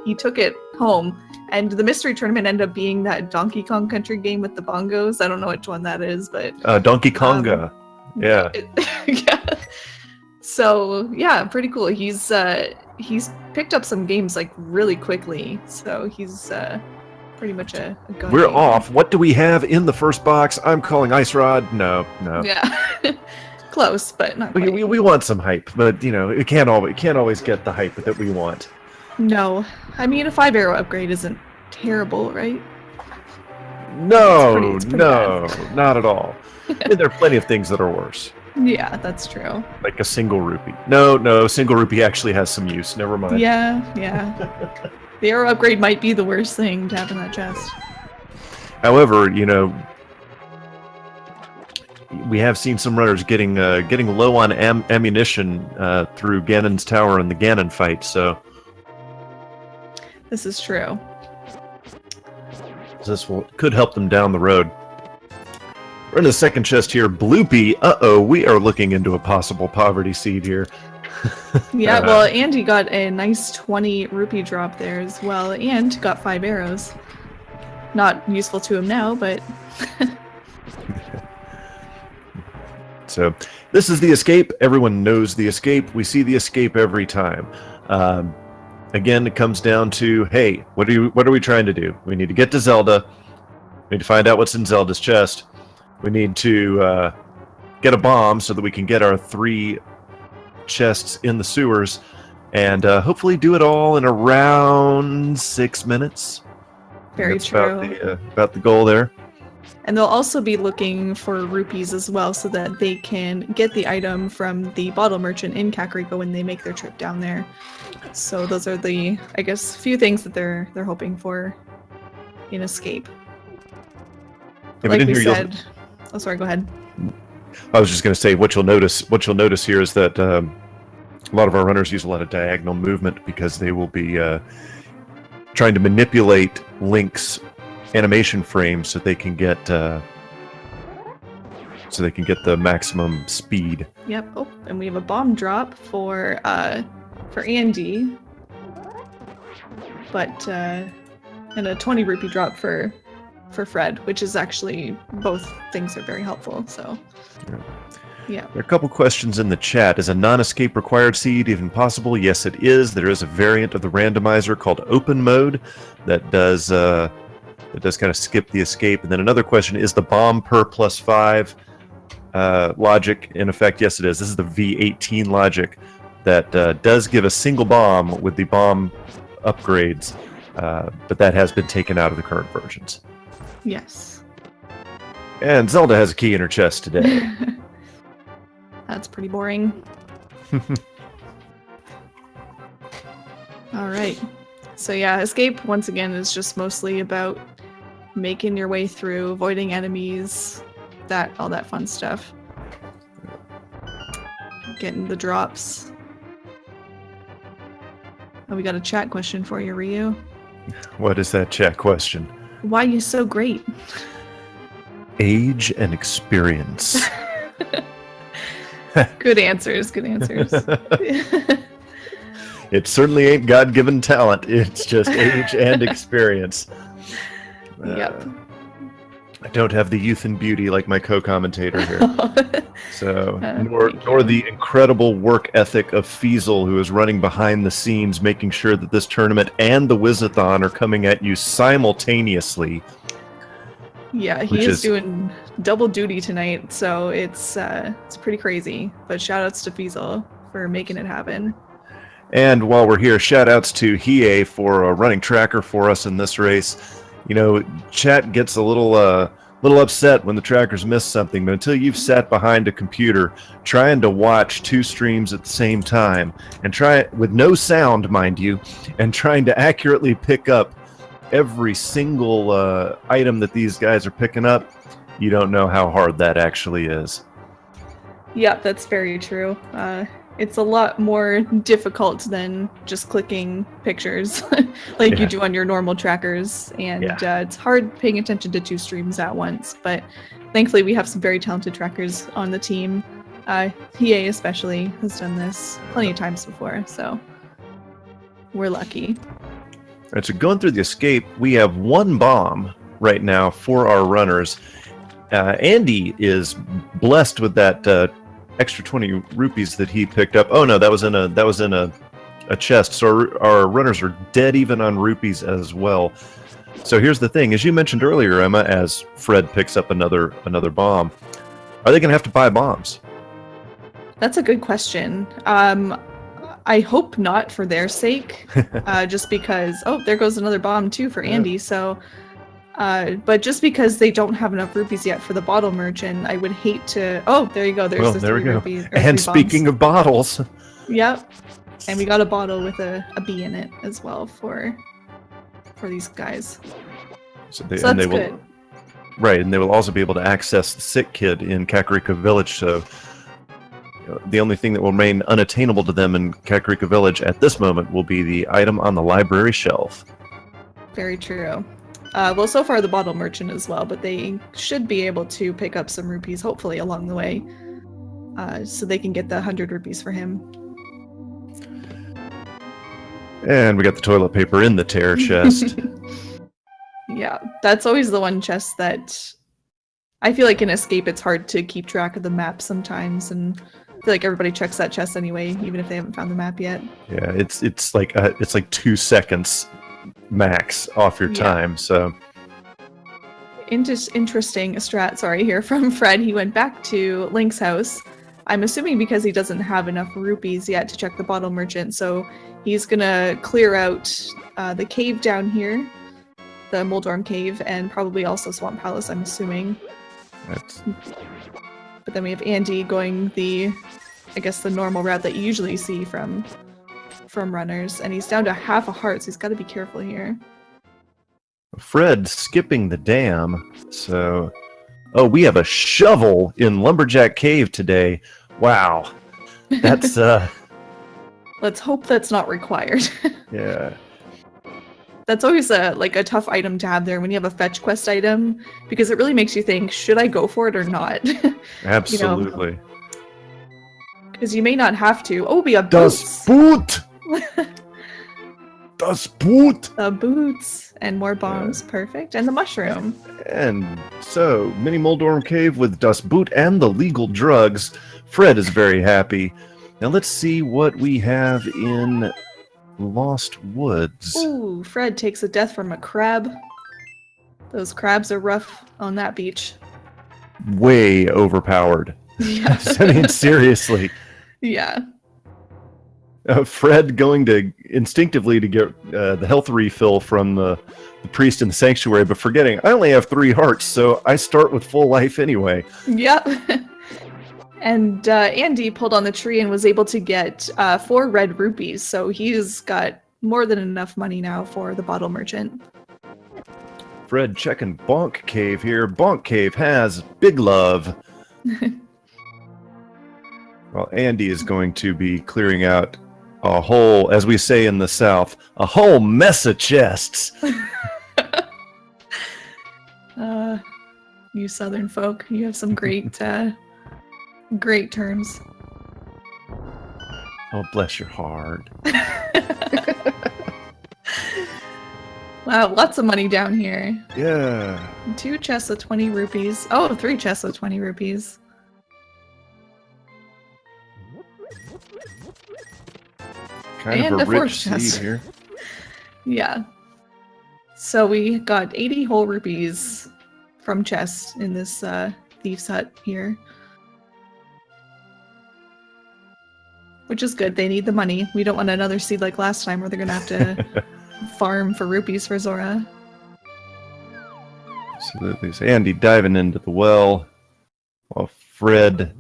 he took it home, and the mystery tournament ended up being that Donkey Kong Country game with the bongos. I don't know which one that is, but Donkey Konga. Yeah. Yeah. So yeah, pretty cool. He's picked up some games like really quickly, so he's pretty much a god. We're gamer. off. What do we have in the first box? I'm calling Ice Rod. No. Yeah. Close, but not quite. We want some hype, but it can't always get the hype that we want. No, I mean a 5-arrow upgrade isn't terrible, right? No, it's pretty no, not at all. And there are plenty of things that are worse. Yeah, that's true. Like a single rupee. No, single rupee actually has some use. Never mind. Yeah. The arrow upgrade might be the worst thing to have in that chest. However, we have seen some runners getting low on ammunition through Ganon's Tower and the Ganon fight, so... This is true. This could help them down the road. We're in the second chest here. Bloopy, uh-oh, we are looking into a possible poverty seed here. Yeah, well, Andy got a nice 20 rupee drop there as well, and got 5 arrows. Not useful to him now, but... So, this is the escape. Everyone knows the escape. We see the escape every time. Again, it comes down to, hey, what are we trying to do? We need to get to Zelda. We need to find out what's in Zelda's chest. We need to get a bomb so that we can get our 3 chests in the sewers, and hopefully do it all in around 6 minutes. Very true. About the goal there. And they'll also be looking for rupees as well, so that they can get the item from the bottle merchant in Kakariko when they make their trip down there. So those are the, I guess, few things that they're hoping for in Escape. Yeah, like we said, oh sorry, go ahead. I was just going to say what you'll notice here is that a lot of our runners use a lot of diagonal movement because they will be trying to manipulate Link's animation frames so they can get the maximum speed. Yep. Oh, and we have a bomb drop for Andy, but and a 20 rupee drop for Fred, which is actually, both things are very helpful. So yeah. There are a couple questions in the chat. Is a non-escape required seed even possible? Yes, it is. There is a variant of the randomizer called open mode that does kind of skip the escape. And then another question, is the bomb per +5 logic in effect? Yes, it is. This is the V18 logic that does give a single bomb with the bomb upgrades, but that has been taken out of the current versions. Yes. And Zelda has a key in her chest today. That's pretty boring. All right. So yeah, escape, once again, is just mostly about making your way through, avoiding enemies, all that fun stuff. Getting the drops. Oh, we got a chat question for you, Ryu. What is that chat question? Why are you so great? Age and experience. Good answers, good answers. It certainly ain't God-given talent. It's just age and experience. Yep. I don't have the youth and beauty like my co-commentator here. So, nor the incredible work ethic of Feasel, who is running behind the scenes, making sure that this tournament and the Wizathon are coming at you simultaneously. Yeah, he is doing double duty tonight, so it's pretty crazy. But shout-outs to Feasel for making it happen. And while we're here, shout-outs to Hiei for running tracker for us in this race. You know, chat gets a little upset when the trackers miss something, but until you've sat behind a computer trying to watch 2 streams at the same time, and with no sound, mind you, and trying to accurately pick up every single item that these guys are picking up, you don't know how hard that actually is. Yeah, that's very true. It's a lot more difficult than just clicking pictures like you do on your normal trackers, and it's hard paying attention to 2 streams at once, but thankfully we have some very talented trackers on the team. Hiei especially has done this plenty of times before, so we're lucky. Right, so going through the escape, we have one bomb right now for our runners. Andy is blessed with that extra 20 rupees that he picked up. Oh no, that was in a chest. So our runners are dead even on rupees as well. So here's the thing: as you mentioned earlier, Emma, as Fred picks up another bomb, are they going to have to buy bombs? That's a good question. I hope not for their sake, just because. Oh, there goes another bomb too for Andy. Yeah. So. But just because they don't have enough rupees yet for the bottle merchant, I would hate to... Oh, there you go. There's the there 3 rupees. And speaking of bottles... Yep. And we got a bottle with a B in it as well for these guys. So that's good. Right, and they will also be able to access the sick kid in Kakariko Village, so... the only thing that will remain unattainable to them in Kakariko Village at this moment will be the item on the library shelf. Very true. Well, so far the bottle merchant as well, but they should be able to pick up some rupees, hopefully, along the way, so they can get the 100 rupees for him. And we got the toilet paper in the tear chest. Yeah, that's always the one chest that I feel like in Escape it's hard to keep track of the map sometimes, and I feel like everybody checks that chest anyway, even if they haven't found the map yet. Yeah, it's like 2 seconds max off your time, so interesting strat here from Fred. He went back to Link's house, I'm assuming because he doesn't have enough rupees yet to check the bottle merchant, so he's gonna clear out the cave down here, the Moldorm cave, and probably also Swamp Palace, I'm assuming. But then we have Andy going the normal route that you usually see from runners, and he's down to half a heart, so he's got to be careful here. Fred skipping the dam, so... Oh, we have a shovel in Lumberjack Cave today. Wow. That's, Let's hope that's not required. Yeah. That's always a tough item to have there when you have a fetch quest item, because it really makes you think, should I go for it or not? Absolutely. Because you may not have to. Oh, we have boots! Das Boot! Das Boot! The boots and more bombs. Yeah. Perfect. And the mushroom. And so, Mini Moldorm Cave with Das Boot and the legal drugs. Fred is very happy. Now let's see what we have in Lost Woods. Ooh, Fred takes a death from a crab. Those crabs are rough on that beach. Way overpowered. Yeah. I mean, seriously. Yeah. Fred going to instinctively to get the health refill from the priest in the sanctuary, but forgetting I only have 3 hearts, so I start with full life anyway. Yep. And Andy pulled on the tree and was able to get 4 red rupees, so he's got more than enough money now for the bottle merchant. Fred checking Bonk Cave here. Bonk Cave has Big Love. Well, Andy is going to be clearing out a whole, as we say in the South, a whole mess of chests. You Southern folk, you have some great, great terms. Oh, bless your heart. Wow, lots of money down here. Yeah. 2 chests of 20 rupees. Oh, 3 chests of 20 rupees. Kind and of a a 4th rich chest seed here. Yeah. So we got 80 whole rupees from chests in this thief's hut here. Which is good. They need the money. We don't want another seed like last time where they're going to have to farm for rupees for Zora. So there's Andy diving into the well while Fred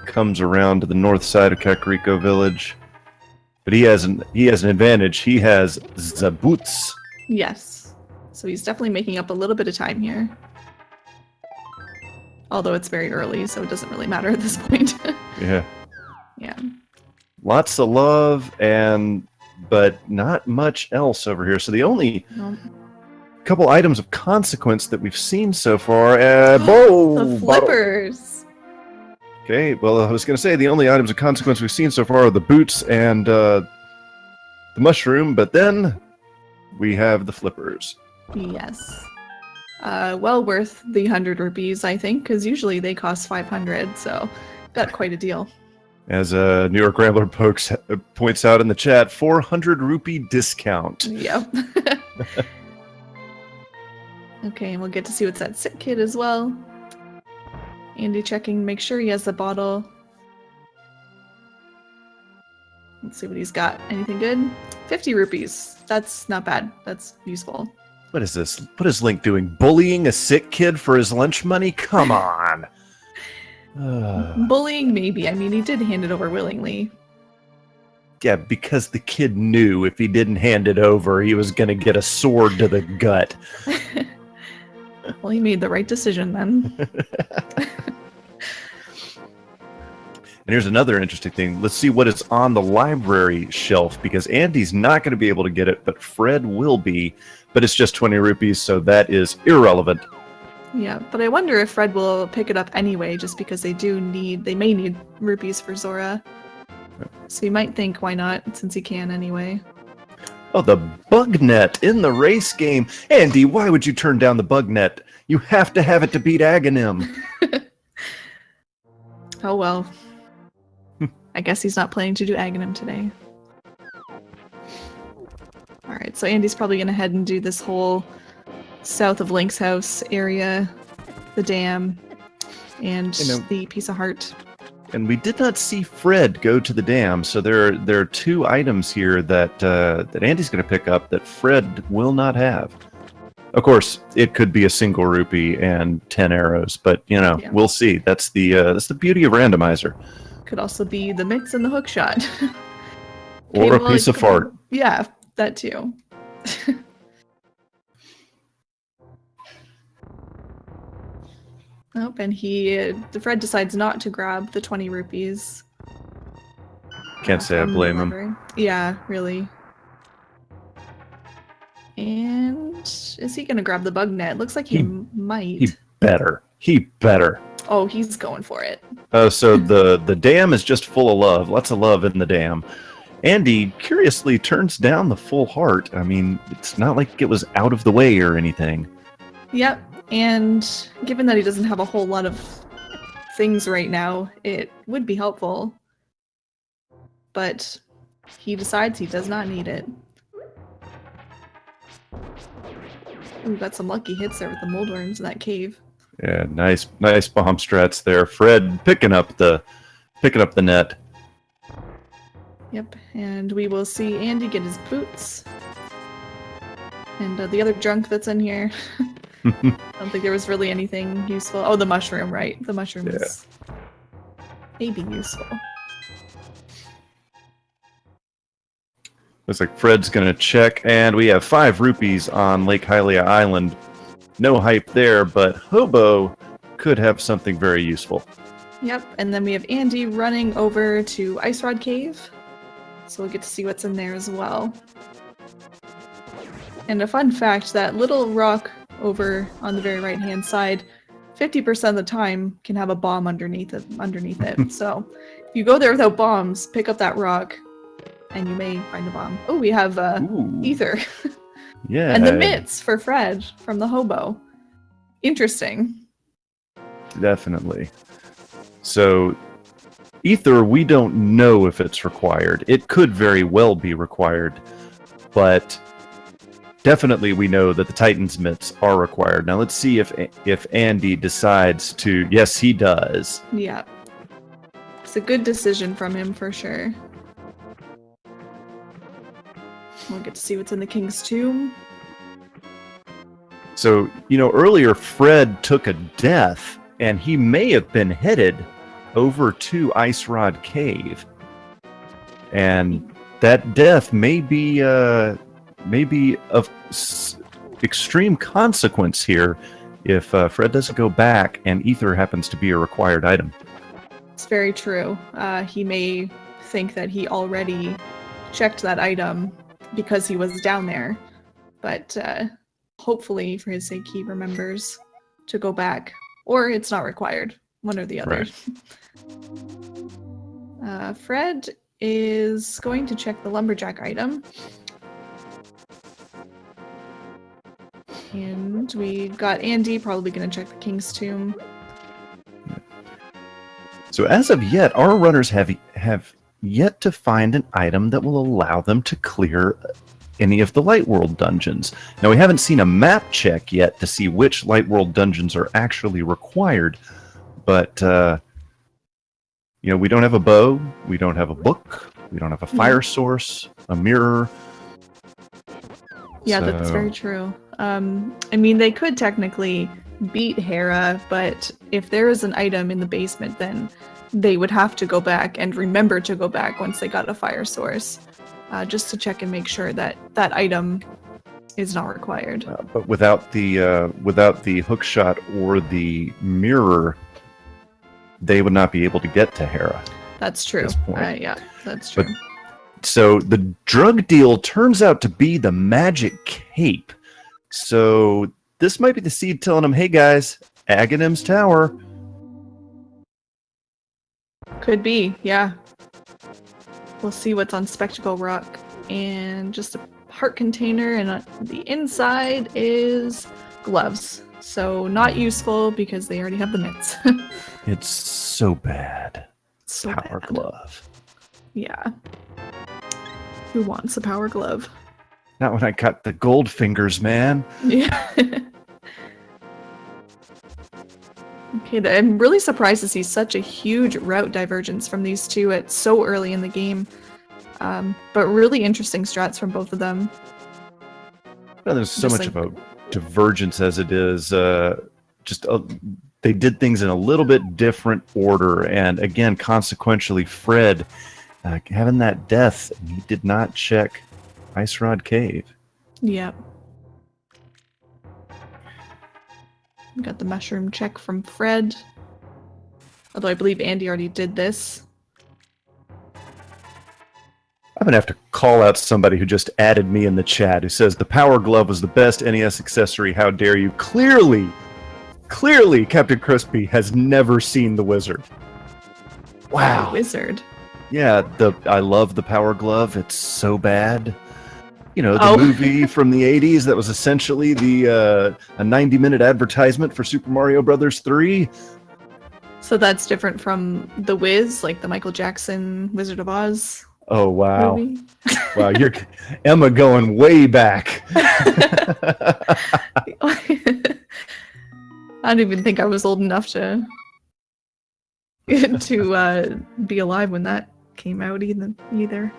comes around to the north side of Kakariko Village. But he has an advantage. He has the boots. Yes. So he's definitely making up a little bit of time here. Although it's very early, so it doesn't really matter at this point. Yeah. Yeah. Lots of love, but not much else over here. So the only couple items of consequence that we've seen so far... the flippers! Okay, well, I was going to say the only items of consequence we've seen so far are the boots and the mushroom, but then we have the flippers. Yes. Well worth the 100 rupees, I think, because usually they cost 500, so got quite a deal. As New York Rambler points out in the chat, 400 rupee discount. Yep. Okay, and we'll get to see what's that sick kid as well. Andy checking, make sure he has the bottle. Let's see what he's got. Anything good? 50 rupees. That's not bad. That's useful. What is this? What is Link doing? Bullying a sick kid for his lunch money? Come on. Bullying, maybe. I mean, he did hand it over willingly. Yeah, because the kid knew if he didn't hand it over, he was going to get a sword to the gut. Well, he made the right decision then. And here's another interesting thing. Let's see what is on the library shelf, because Andy's not going to be able to get it, but Fred will be. But it's just 20 rupees, so that is irrelevant. Yeah, but I wonder if Fred will pick it up anyway, just because they may need rupees for Zora. So you might think, why not, since he can anyway. Oh, the bug net in the race game. Andy, why would you turn down the bug net? You have to have it to beat Aghanim. Oh well. I guess he's not planning to do Aghanim today. Alright, so Andy's probably going to head and do this whole south of Link's house area, the dam, and the piece of heart. And we did not see Fred go to the dam, so there are two items here that Andy's going to pick up that Fred will not have. Of course, it could be a single rupee and 10 arrows, but we'll see. That's the beauty of Randomizer. Could also be the mitts and the hook shot. Or a piece of fart. Yeah, that too. Oh, and Fred decides not to grab the 20 rupees. Can't say I blame him. Yeah, really. And is he gonna grab the bug net? Looks like he might. He better. Oh, he's going for it. So the dam is just full of love. Lots of love in the dam. Andy curiously turns down the full heart. I mean, it's not like it was out of the way or anything. Yep. And given that he doesn't have a whole lot of things right now, it would be helpful. But he decides he does not need it. We've got some lucky hits there with the moldworms in that cave. Yeah, nice bomb strats there. Fred picking up the net. Yep, and we will see Andy get his boots. And the other junk that's in here. I don't think there was really anything useful. Oh, the mushroom, right? The mushroom is maybe useful. Looks like Fred's going to check, and we have 5 rupees on Lake Hylia Island. No hype there, but Hobo could have something very useful. Yep, and then we have Andy running over to Ice Rod Cave. So we'll get to see what's in there as well. And a fun fact, that little rock over on the very right-hand side, 50% of the time can have a bomb underneath it. So if you go there without bombs, pick up that rock, and you may find a bomb. Oh, we have Ether. Yeah. And the mitts for Fred from the hobo. Interesting. Definitely. So, Ether, we don't know if it's required. It could very well be required, but definitely we know that the Titan's mitts are required. Now let's see if Andy decides to... Yes, he does. Yeah. It's a good decision from him for sure. We'll get to see what's in the King's Tomb. So, earlier Fred took a death, and he may have been headed over to Ice Rod Cave. And that death may be of extreme consequence here if Fred doesn't go back and Ether happens to be a required item. It's very true. He may think that he already checked that item because he was down there, but hopefully for his sake he remembers to go back, or it's not required, one or the other. Right. Fred is going to check the lumberjack item. And we got Andy probably going to check the King's Tomb. So as of yet, our runners have yet to find an item that will allow them to clear any of the Light World dungeons. Now, we haven't seen a map check yet to see which Light World dungeons are actually required, but, we don't have a bow, we don't have a book, we don't have a fire source, a mirror. Yeah, that's very true. They could technically beat Hera, but if there is an item in the basement, then they would have to go back and remember to go back once they got a fire source, just to check and make sure that that item is not required. But without the hookshot or the mirror, they would not be able to get to Hera. That's true. Yeah, that's true. So the drug deal turns out to be the magic cape. So this might be the seed telling them, hey guys, Aghanim's Tower. Could be, yeah. We'll see what's on Spectacle Rock. And just a heart container, and the inside is gloves. So not useful because they already have the mitts. It's so bad. So Power bad. glove. Yeah. Who wants a power glove? Not when I got the gold fingers, man. Yeah. Okay, I'm really surprised to see such a huge route divergence from these two at so early in the game. But really interesting strats from both of them. Well, there's so much of a divergence as it is. They did things in a little bit different order, and again, consequentially, Fred having that death, he did not check Ice Rod Cave. Yep. Got the mushroom check from Fred. Although I believe Andy already did this. I'm going to have to call out somebody who just added me in the chat who says the Power Glove was the best NES accessory. How dare you? Clearly, Captain Crispy has never seen The Wizard. Wow. The Wizard. Yeah, I love the Power Glove. It's so bad. The movie from the 80s that was essentially a 90-minute advertisement for Super Mario Brothers 3. So that's different from The Wiz, like the Michael Jackson Wizard of Oz. Oh, wow. Movie. Wow, you're Emma going way back. I don't even think I was old enough to be alive when that came out either.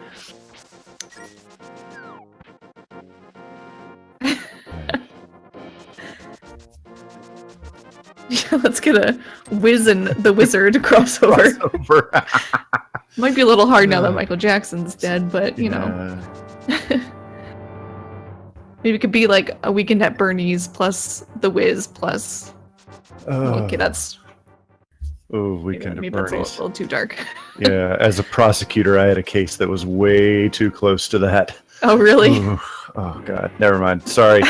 Yeah, let's get a Wiz and the Wizard crossover. Might be a little hard now that Michael Jackson's dead, but you know. Maybe it could be like A Weekend at Bernie's plus The Wiz plus. Okay, that's. Oh, Weekend at Bernie's. That's a little too dark. Yeah, as a prosecutor, I had a case that was way too close to that. Oh, really? Ooh. Oh, God. Never mind. Sorry.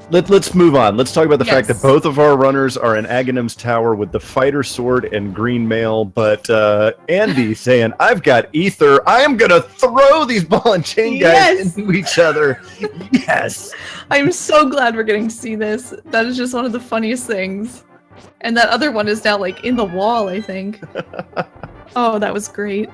Let's move on. Let's talk about the fact that both of our runners are in Aghanim's Tower with the fighter sword and green mail, but Andy saying, I've got ether. I am going to throw these ball and chain guys into each other. Yes. I'm so glad we're getting to see this. That is just one of the funniest things. And that other one is now like in the wall, I think. Oh, that was great.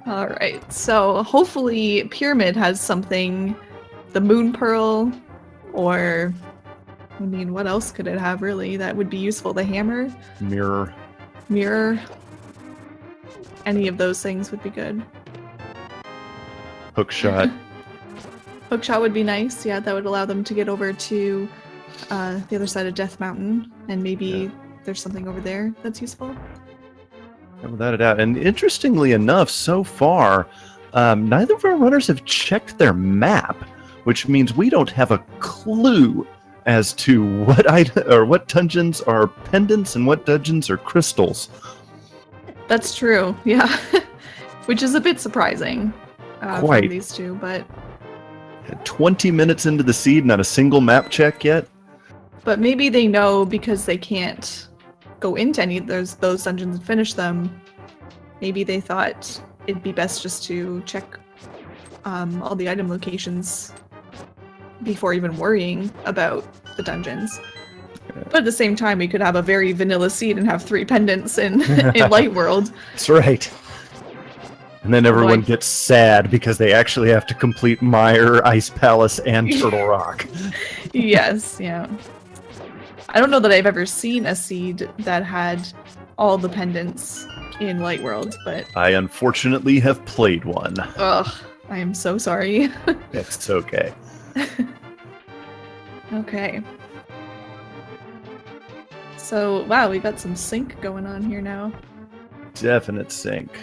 Alright, so hopefully Pyramid has something, the Moon Pearl, or, what else could it have really that would be useful? The hammer? Mirror. Any of those things would be good. Hookshot. Hookshot would be nice, yeah, that would allow them to get over to the other side of Death Mountain, and maybe there's something over there that's useful. Without a doubt. And interestingly enough, so far, neither of our runners have checked their map, which means we don't have a clue as to what dungeons are pendants and what dungeons are crystals. That's true, yeah. Which is a bit surprising from these two, but 20 minutes into the seed, not a single map check yet. But maybe they know because they can't go into any of those dungeons and finish them. Maybe they thought it'd be best just to check all the item locations before even worrying about the dungeons. But at the same time, we could have a very vanilla seed and have 3 pendants in Light World. That's right. And then everyone gets sad because they actually have to complete Mire, Ice Palace, and Turtle Rock. Yes, yeah. I don't know that I've ever seen a seed that had all the pendants in Light World, but... I unfortunately have played one. Ugh, I am so sorry. It's okay. Okay. So, wow, we got some sync going on here now. Definite sync.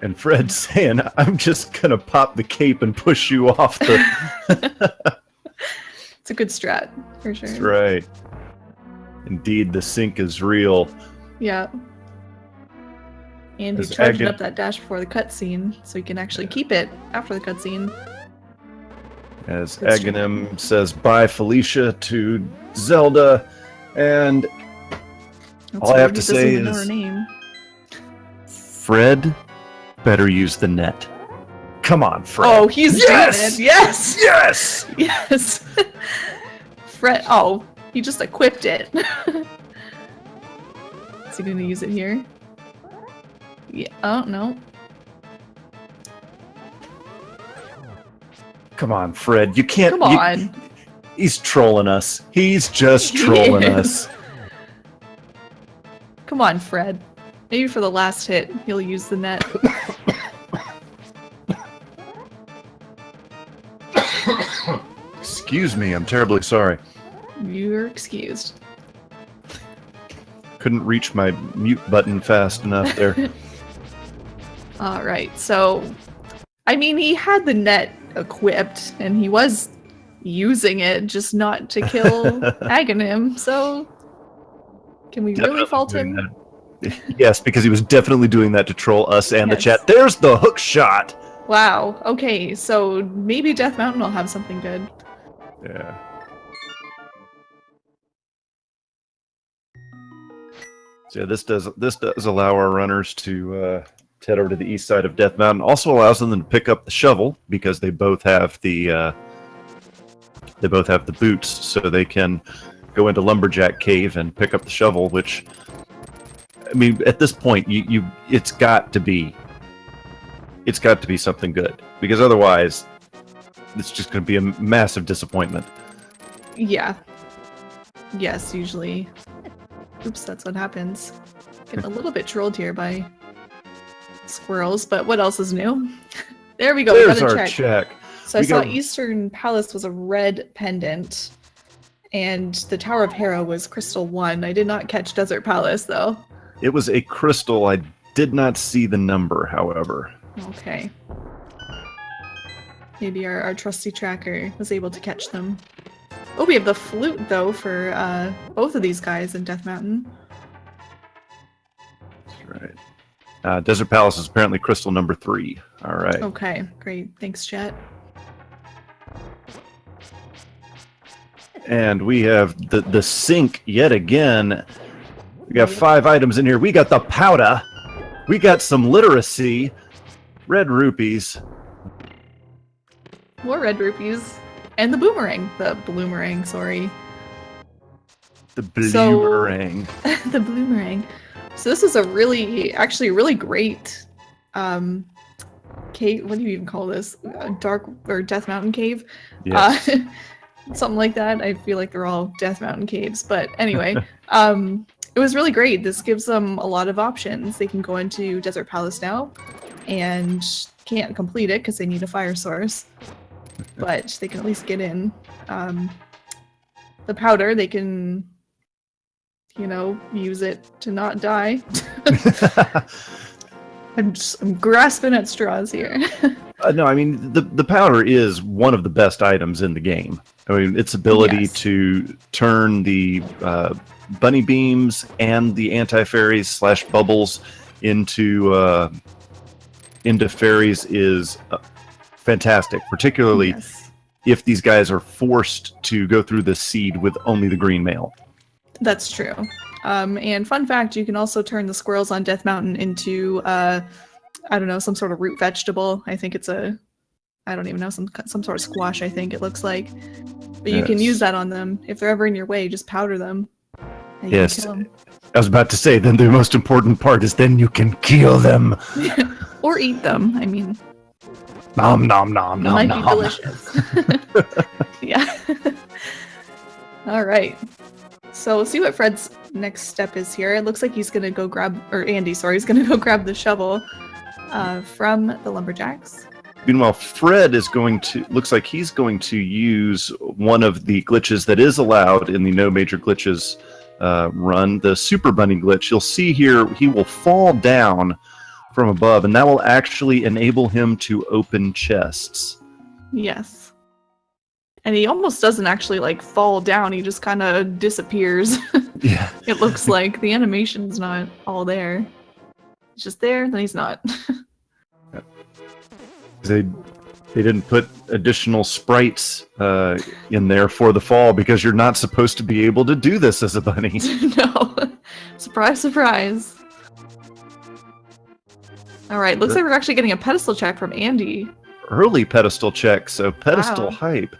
And Fred's saying, I'm just gonna pop the cape and push you off the... It's a good strat, for sure. That's right. Indeed, the sync is real. Yeah. And he's charging up that dash before the cutscene, so he can actually keep it after the cutscene. As Aghanim says bye Felicia to Zelda, and all I have to say is Fred better use the net. Come on, Fred. Oh, he's doing it. Yes! Yes! Yes! Fred, oh, he just equipped it. Is he gonna use it here? Yeah, oh, no. Come on, Fred. You can't... Come on. He's trolling us. He's just trolling us. Come on, Fred. Maybe for the last hit, he'll use the net. Excuse me, I'm terribly sorry. You're excused. Couldn't reach my mute button fast enough there. Alright, so... I mean, he had the net equipped, and he was using it, just not to kill Aghanim, so... Can we really fault him? Yes, because he was definitely doing that to troll us and the chat. There's the hook shot! Wow, okay, so maybe Death Mountain will have something good. Yeah. So yeah, this does allow our runners to head over to the east side of Death Mountain. Also allows them to pick up the shovel because they both have the boots, so they can go into Lumberjack Cave and pick up the shovel. Which, I mean, at this point, it's got to be something good, because otherwise, it's just going to be a massive disappointment. Yeah. Yes, usually. Oops, that's what happens. Getting a little bit trolled here by squirrels, but what else is new? There we go. There's our check. So I saw Eastern Palace was a red pendant, and the Tower of Hera was Crystal 1. I did not catch Desert Palace, though. It was a crystal. I did not see the number, however. Okay. Maybe our trusty tracker was able to catch them. Oh, we have the flute, though, for both of these guys in Death Mountain. That's right. Desert Palace is apparently crystal number 3. All right. Okay, great. Thanks, chat. And we have the sink yet again. We got 5 items in here. We got the powder. We got some literacy. Red rupees. More red rupees. And the boomerang. The bloomerang, sorry. The bloomerang. So, the bloomerang. So this is a really great cave. What do you even call this? Dark or Death Mountain cave? Yes. Something like that. I feel like they're all Death Mountain caves. But anyway, it was really great. This gives them a lot of options. They can go into Desert Palace now and can't complete it because they need a fire source. But they can at least get in. The powder, they can, use it to not die. I'm grasping at straws here. No, I mean, the powder is one of the best items in the game. I mean, its ability to turn the bunny beams and the anti-fairies / bubbles into fairies is fantastic, particularly if these guys are forced to go through the seed with only the green mail. That's true. And fun fact, you can also turn the squirrels on Death Mountain into, I don't know, some sort of root vegetable. I think it's I don't even know, some sort of squash, I think it looks like. But you can use that on them. If they're ever in your way, just powder them. And you can kill them. I was about to say, then the most important part is then you can kill them. Or eat them, I mean. Nom nom nom nom. Might be delicious. Yeah. All right. So we'll see what Fred's next step is here. It looks like he's gonna go grab, or Andy, sorry, he's gonna go grab the shovel from the lumberjacks. Meanwhile, Fred is looks like he's going to use one of the glitches that is allowed in the No Major Glitches run, the Super Bunny glitch. You'll see here he will fall down from above, and that will actually enable him to open chests. Yes. And he almost doesn't actually, like, fall down. He just kind of disappears. Yeah. It looks like the animation's not all there. It's just there, then he's not. They didn't put additional sprites in there for the fall because you're not supposed to be able to do this as a bunny. No. Surprise, surprise. Alright, looks like we're actually getting a pedestal check from Andy. Early pedestal check, so pedestal hype.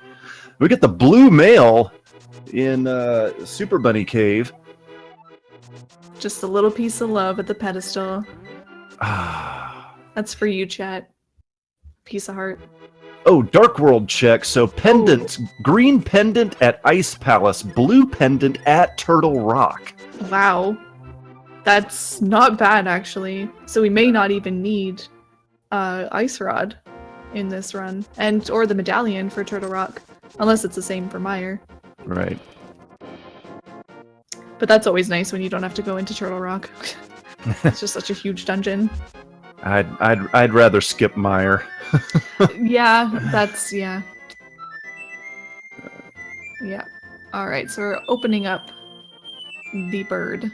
We get the blue mail in Super Bunny Cave. Just a little piece of love at the pedestal. That's for you, chat. Piece of heart. Oh, Dark World check. So pendant, green pendant at Ice Palace, blue pendant at Turtle Rock. Wow. That's not bad, actually. So we may not even need Ice Rod in this run, or the medallion for Turtle Rock, unless it's the same for Meyer. Right. But that's always nice when you don't have to go into Turtle Rock. It's just such a huge dungeon. I'd rather skip Meyer. Yeah. Yeah. All right, so we're opening up the bird.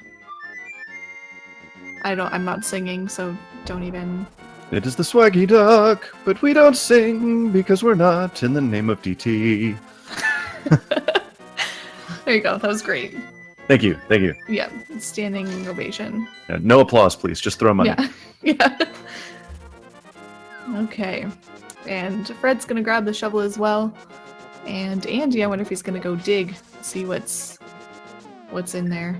I'm not singing, so don't even. It is the Swaggy Duck, but we don't sing because we're not in the name of DT. There you go. That was great. Thank you. Yeah, standing ovation. Yeah, no applause, please. Just throw money. Yeah. Okay. And Fred's gonna grab the shovel as well. And Andy, I wonder if he's gonna go dig, see what's in there.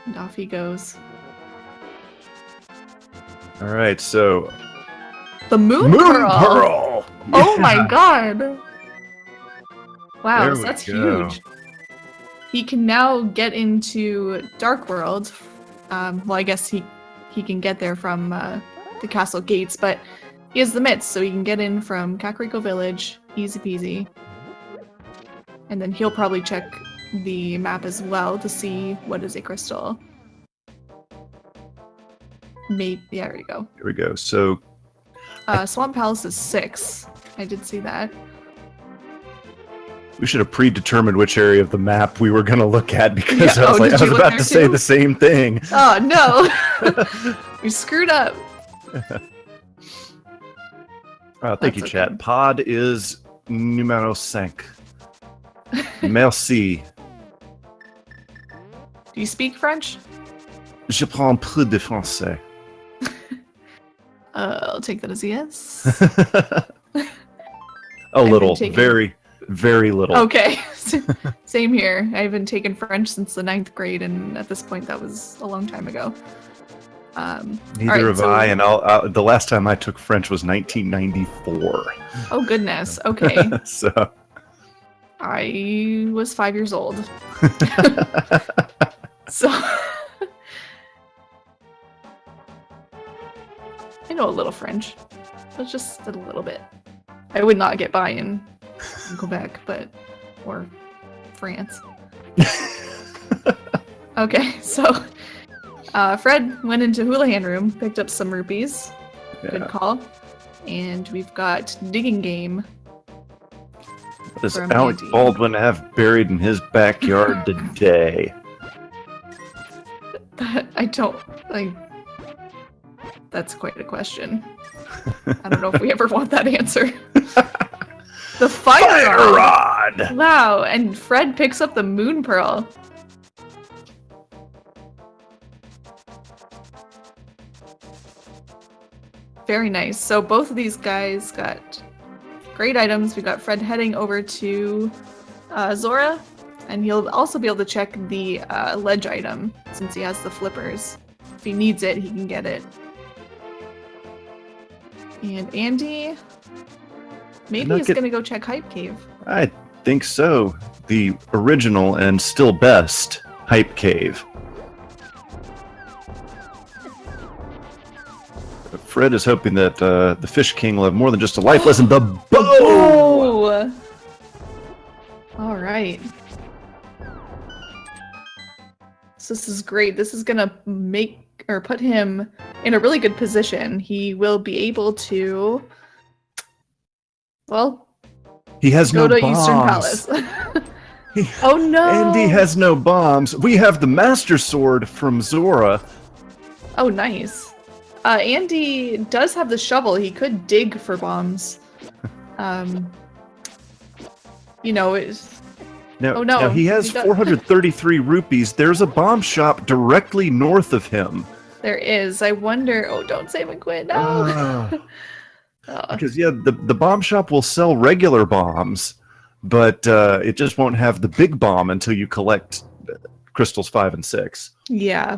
And off he goes. All right, so the Moon Pearl. Oh my god! Wow, so that's huge. He can now get into Dark World. Well, I guess he can get there from the castle gates, but he has the mitts, so he can get in from Kakariko Village, easy peasy. And then he'll probably check the map as well to see what is a crystal. Maybe, yeah, there you go. Here we go. So, Swamp Palace is 6. I did see that. We should have predetermined which area of the map we were going to look at because yeah. I was about to say the same thing. Oh no, we screwed up. Thank you, chat. Pod is numéro 5. Merci. Do you speak French? Je prends un peu de français. I'll take that as a yes. A little, very, very little. Okay, same here. I haven't taken French since the 9th grade, and at this point, that was a long time ago. Neither have I, and the last time I took French was 1994. Oh goodness. Okay. So I was 5 years old. So I know a little French, but just a little bit. I would not get by in Quebec, or France. Okay, so Fred went into Houlihan Room, picked up some rupees. Yeah. Good call. And we've got Digging Game. What does Alec Baldwin have buried in his backyard today? I don't, that's quite a question. I don't know if we ever want that answer. The fire rod! Wow, and Fred picks up the moon pearl. Very nice. So both of these guys got great items. We got Fred heading over to Zora, and he'll also be able to check the ledge item since he has the flippers. If he needs it, he can get it. And Andy, maybe he's gonna go check Hype Cave. I think so. The original and still best Hype Cave. Fred is hoping that the Fish King will have more than just a life lesson. The bow! All right. So this is great. This is gonna put him in a really good position. He will be able to, well, he has go no to bombs. Eastern Palace. Oh no! Andy has no bombs. We have the Master Sword from Zora. Oh, nice. Andy does have the shovel. He could dig for bombs. You know, it's... Now, oh no! Now he has 433 rupees. There's a bomb shop directly north of him. There is. I wonder... Oh, don't say McQuinn. No! Because, yeah, the bomb shop will sell regular bombs, but it just won't have the big bomb until you collect crystals 5 and 6. Yeah.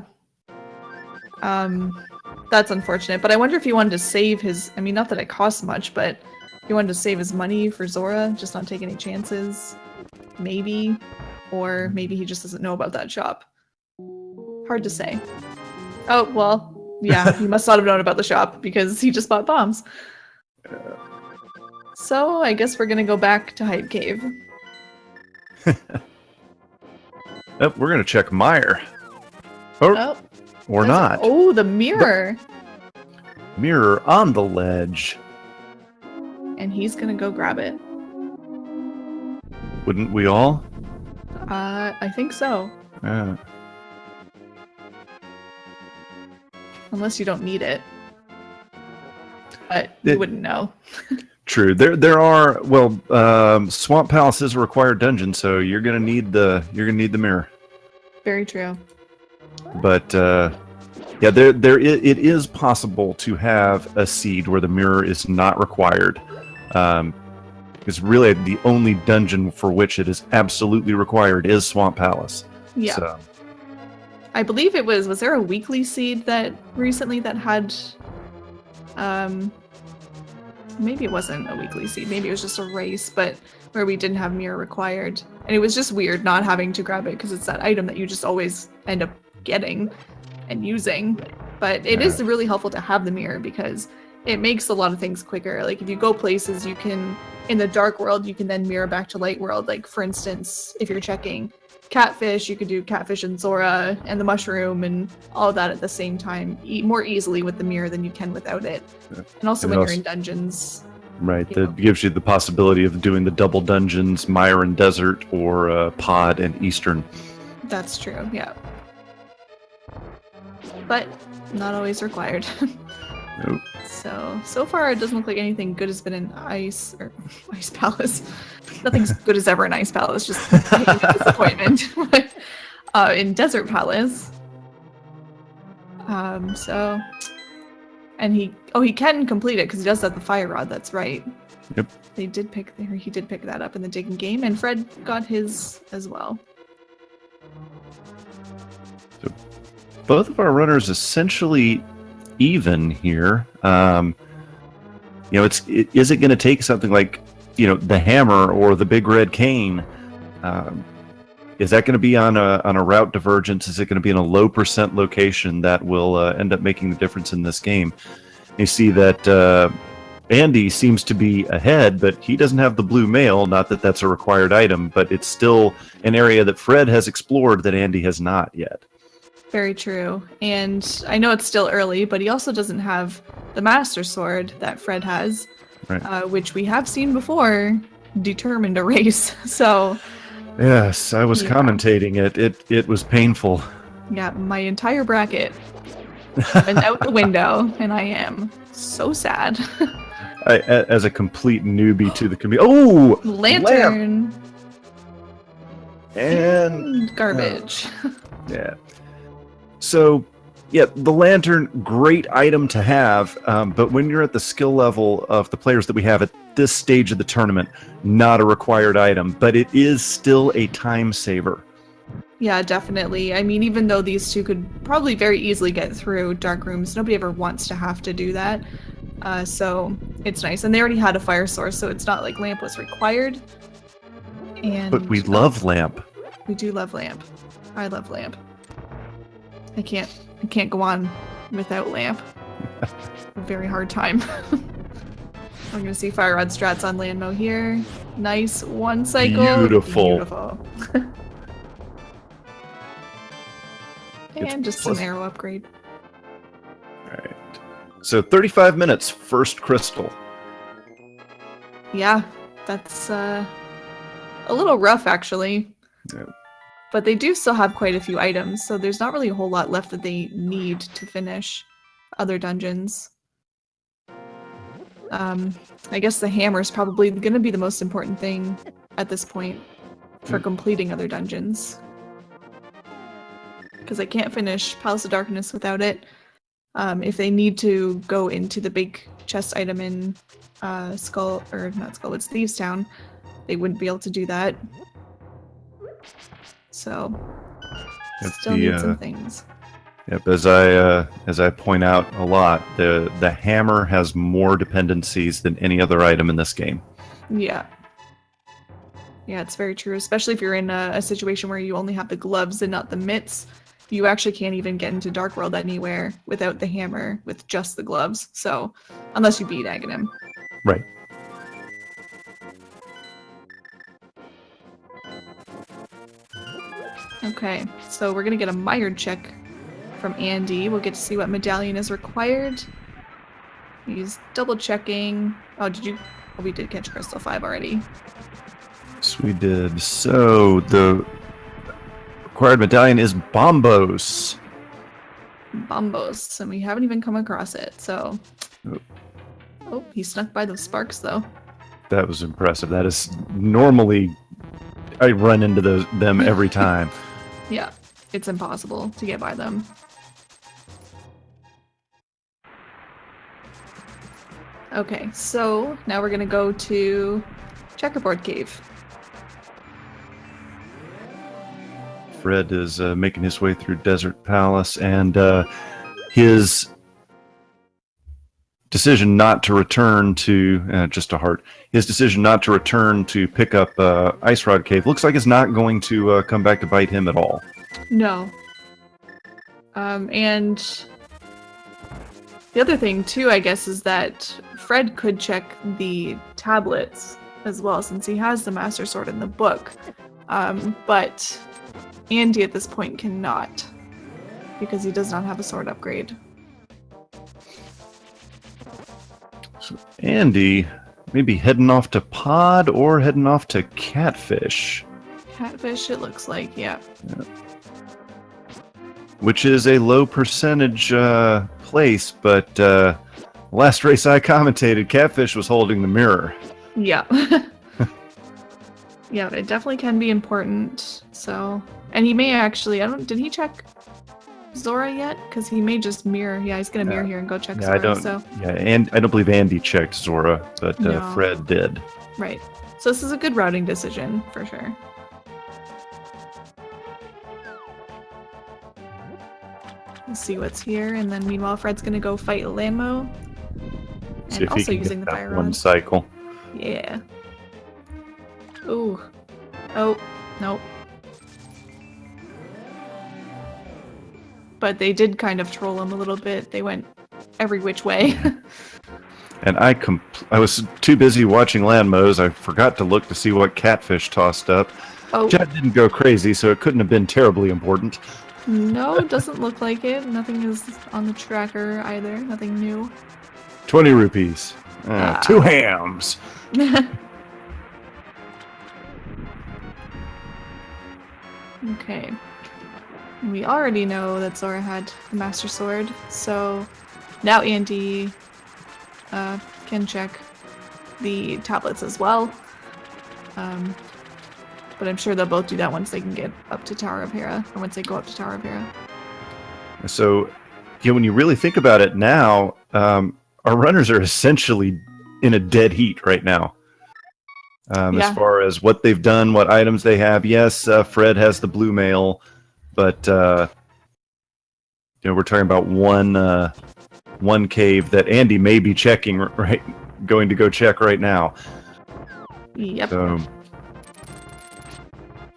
That's unfortunate, but I wonder if he wanted to save his... I mean, not that it costs much, but he wanted to save his money for Zora, just not take any chances. Maybe. Or maybe he just doesn't know about that shop. Hard to say. Oh, well, yeah, he must not have known about the shop because he just bought bombs. So, I guess we're gonna go back to Hype Cave. Oh, we're gonna check Meyer. Or not. Oh, the mirror! Mirror on the ledge. And he's gonna go grab it. Wouldn't we all? I think so. Unless you don't need it. But you wouldn't know. True. There are, well, Swamp Palace is a required dungeon, so you're gonna need the mirror. Very true. But yeah, it is possible to have a seed where the mirror is not required. It's really the only dungeon for which it is absolutely required is Swamp Palace. Yeah. So. I believe it was there a weekly seed that recently that had maybe it wasn't a weekly seed, maybe it was just a race, but where we didn't have mirror required. And it was just weird not having to grab it because it's that item that you just always end up getting and using. But it is really helpful to have the mirror because it makes a lot of things quicker. Like if you go places, you can, in the dark world, you can then mirror back to light world. Like for instance, if you're checking catfish, you could do catfish and Zora and the mushroom and all of that at the same time, more easily with the mirror than you can without it. And also when you're in dungeons. Right, that gives you the possibility of doing the double dungeons, Myron Desert or Pod and Eastern. That's true, yeah. But not always required. Nope. So far it doesn't look like anything good has been in Ice Palace. Nothing's good as ever in Ice Palace, just disappointment. In Desert Palace. And he can complete it because he does have the fire rod, that's right. Yep. He did pick that up in the digging game, and Fred got his as well. So both of our runners essentially even here. Is it going to take something like, the hammer or the big red cane? Is that going to be on a route divergence? Is it going to be in a low % location that will end up making the difference in this game? You see that Andy seems to be ahead, but he doesn't have the blue mail. Not that that's a required item, but it's still an area that Fred has explored that Andy has not yet. Very true. And I know it's still early, but he also doesn't have the Master Sword that Fred has, right. Which we have seen before determined a race. So yes, I was commentating it. It was painful. Yeah, my entire bracket went out the window, and I am so sad. As a complete newbie to the community. Oh! Lantern! Lamp! And garbage. Yeah. So, yeah, the lantern, great item to have, but when you're at the skill level of the players that we have at this stage of the tournament, not a required item, but it is still a time saver. Yeah, definitely. I mean, even though these two could probably very easily get through dark rooms, nobody ever wants to have to do that. So it's nice. And they already had a fire source, so it's not like lamp was required. But we love lamp. We do love lamp. I love lamp. I can't go on without lamp. A very hard time. I'm gonna see fire rod strats on Landmo here. Nice, one cycle. Beautiful. And just some arrow upgrade. Alright. So 35 minutes, first crystal. Yeah, that's a little rough actually. Yeah. But they do still have quite a few items, so there's not really a whole lot left that they need to finish other dungeons. I guess the hammer is probably going to be the most important thing at this point for completing other dungeons. Because I can't finish Palace of Darkness without it. If they need to go into the big chest item in it's Thieves Town, they wouldn't be able to do that. So, still need some things. Yep, as I point out a lot, the hammer has more dependencies than any other item in this game. Yeah. Yeah, it's very true, especially if you're in a situation where you only have the gloves and not the mitts. You actually can't even get into Dark World anywhere without the hammer with just the gloves. So, unless you beat Aghanim. Right. Okay, so we're gonna get a mired check from Andy. We'll get to see what medallion is required. He's double checking. Oh, we did catch Crystal 5 already. Yes, we did. So the required medallion is Bombos. Bombos, and we haven't even come across it, so... Oh, he snuck by those sparks, though. That was impressive. That is normally... I run into them every time. Yeah, it's impossible to get by them. Okay, so now we're gonna go to Checkerboard Cave. Fred is making his way through Desert Palace, and his decision not to return to his decision not to return to pick up Ice Rod Cave looks like it's not going to come back to bite him at all. No. And the other thing too, I guess, is that Fred could check the tablets as well, since he has the Master Sword in the book. But Andy at this point cannot, because he does not have a sword upgrade. So Andy maybe heading off to Pod or heading off to Catfish. Catfish, it looks like, yeah. Which is a low percentage place, but last race I commentated, Catfish was holding the mirror. Yeah. Yeah, it definitely can be important. So, and he may actually, did he check Zora yet? Because he may just mirror. Yeah, he's gonna mirror here and go check Zora. And I don't believe Andy checked Zora, but No. Fred did. Right. So this is a good routing decision for sure. Let's see what's here, and then meanwhile Fred's gonna go fight Landmo. See And if he also can using get the that fire one rod. cycle. Yeah. Ooh. Oh, nope. But they did kind of troll him a little bit. They went every which way. And I was too busy watching Landmos, I forgot to look to see what Catfish tossed up. Oh. Chad didn't go crazy, so it couldn't have been terribly important. No, doesn't look like it. Nothing is on the tracker either. Nothing new. 20 rupees. 2 hams. Okay. We already know that Zora had the Master Sword, so now Andy can check the tablets as well. But I'm sure they'll both do that once they can get up to Tower of Hera, or once they go up to Tower of Hera. So, when you really think about it now, our runners are essentially in a dead heat right now. As far as what they've done, what items they have. Yes, Fred has the blue mail, but we're talking about one cave that Andy may be checking going to go check right now. Yep. So,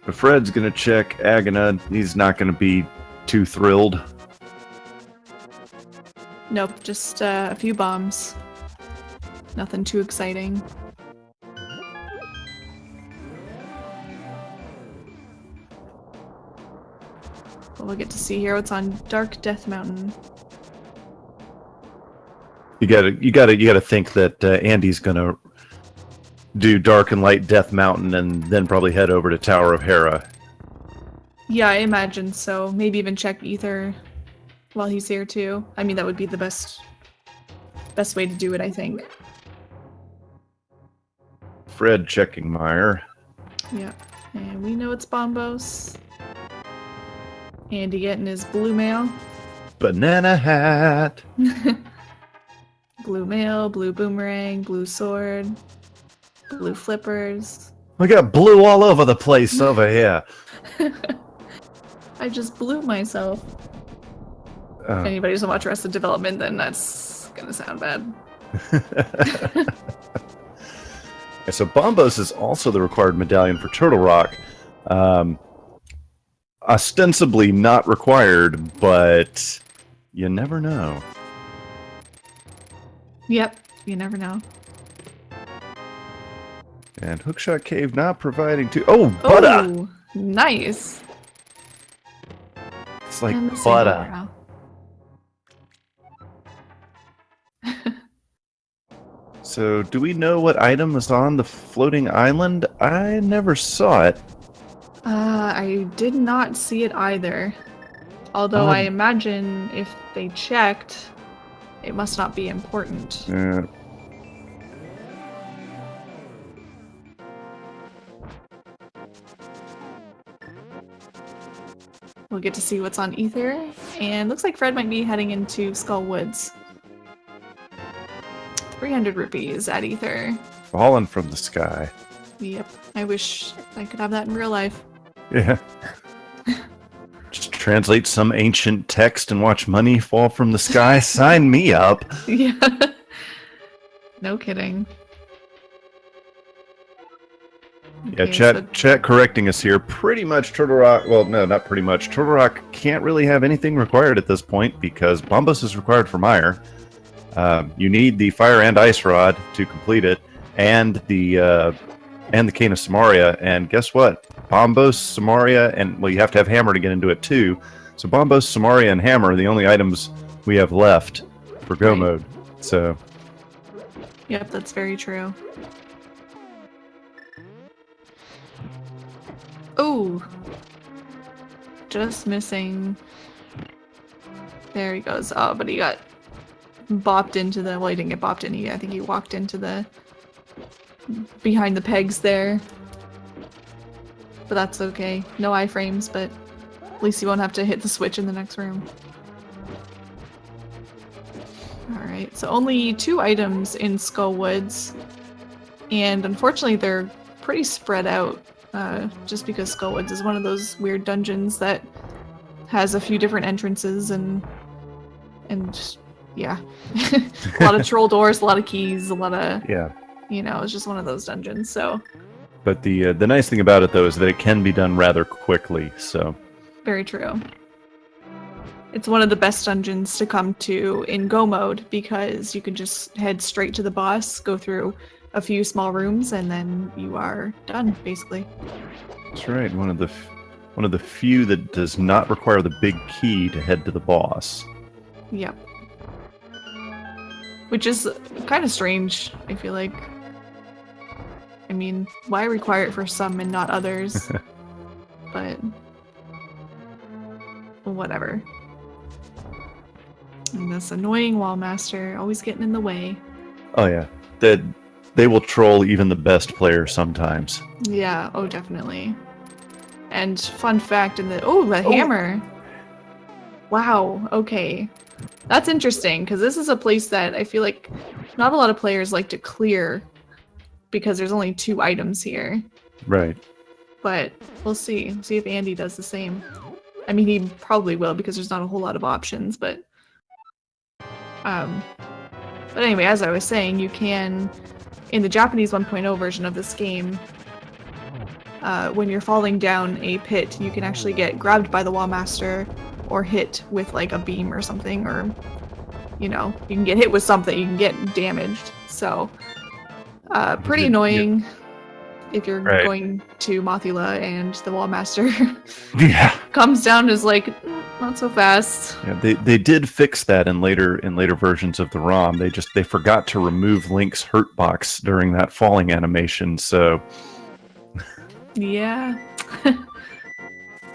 but Fred's gonna check Agana. He's not gonna be too thrilled. Nope, just a few bombs. Nothing too exciting. But we'll get to see here what's on Dark Death Mountain. You gotta think that Andy's gonna do Dark and Light Death Mountain and then probably head over to Tower of Hera. Yeah, I imagine so. Maybe even check Ether while he's here too. I mean, that would be the best way to do it, I think. Fred checking Meyer. Yeah, and we know it's Bombos. Andy getting his blue mail. Banana hat. Blue mail, blue boomerang, blue sword, blue flippers. We got blue all over the place over here. I just blew myself. If anybody doesn't watch Arrested Development, then that's gonna sound bad. So Bombos is also the required medallion for Turtle Rock. Ostensibly not required, but you never know. Yep, you never know. And Hookshot Cave not providing to... Oh, butter! Oh, nice! It's like butter. So, do we know what item is on the floating island? I never saw it. I did not see it either. Although I imagine if they checked, it must not be important. We'll get to see what's on Ether, and looks like Fred might be heading into Skull Woods. 300 rupees at Ether. Fallen from the sky. Yep, I wish I could have that in real life. Yeah. Just translate some ancient text and watch money fall from the sky. Sign me up. Yeah. No kidding. Yeah, Okay, chat correcting us here. Pretty much Turtle Rock, well, no, not pretty much. Turtle Rock can't really have anything required at this point because Bombos is required for Meyer. You need the Fire and Ice Rod to complete it, and the Cane of Samaria. And guess what? Bombos, Samaria, and, well, you have to have Hammer to get into it too. So Bombos, Samaria, and Hammer are the only items we have left for Go mode. So. Yep, that's very true. Oh! Just missing. There he goes. Oh, but he got bopped into the... Well, he didn't get bopped in. I think he walked into the... behind the pegs there. But that's okay. No iframes, but at least you won't have to hit the switch in the next room. Alright, so only 2 items in Skull Woods. And unfortunately they're pretty spread out. Just because Skull Woods is one of those weird dungeons that has a few different entrances and yeah. A lot of troll doors, a lot of keys, a lot of... Yeah. You know, it's just one of those dungeons, so... But the nice thing about it, though, is that it can be done rather quickly, so... Very true. It's one of the best dungeons to come to in Go mode, because you can just head straight to the boss, go through a few small rooms, and then you are done, basically. That's right, one of the few that does not require the big key to head to the boss. Yep. Which is kind of strange, I feel like. I mean, why require it for some and not others? But... whatever. And this annoying wall master always getting in the way. Oh yeah, they will troll even the best players sometimes. Yeah, oh definitely. And fun fact in the hammer. Wow, okay. That's interesting, because this is a place that I feel like not a lot of players like to clear because there's only 2 items here. Right. But we'll see. See if Andy does the same. I mean, he probably will because there's not a whole lot of options, but anyway, as I was saying, you can, in the Japanese 1.0 version of this game, when you're falling down a pit, you can actually get grabbed by the wall master or hit with like a beam or something, or you can get hit with something, you can get damaged. So pretty annoying if you're going to Mothula and the wall master comes down and is like, not so fast. Yeah, they did fix that in later versions of the ROM. They forgot to remove Link's hurt box during that falling animation, so yeah.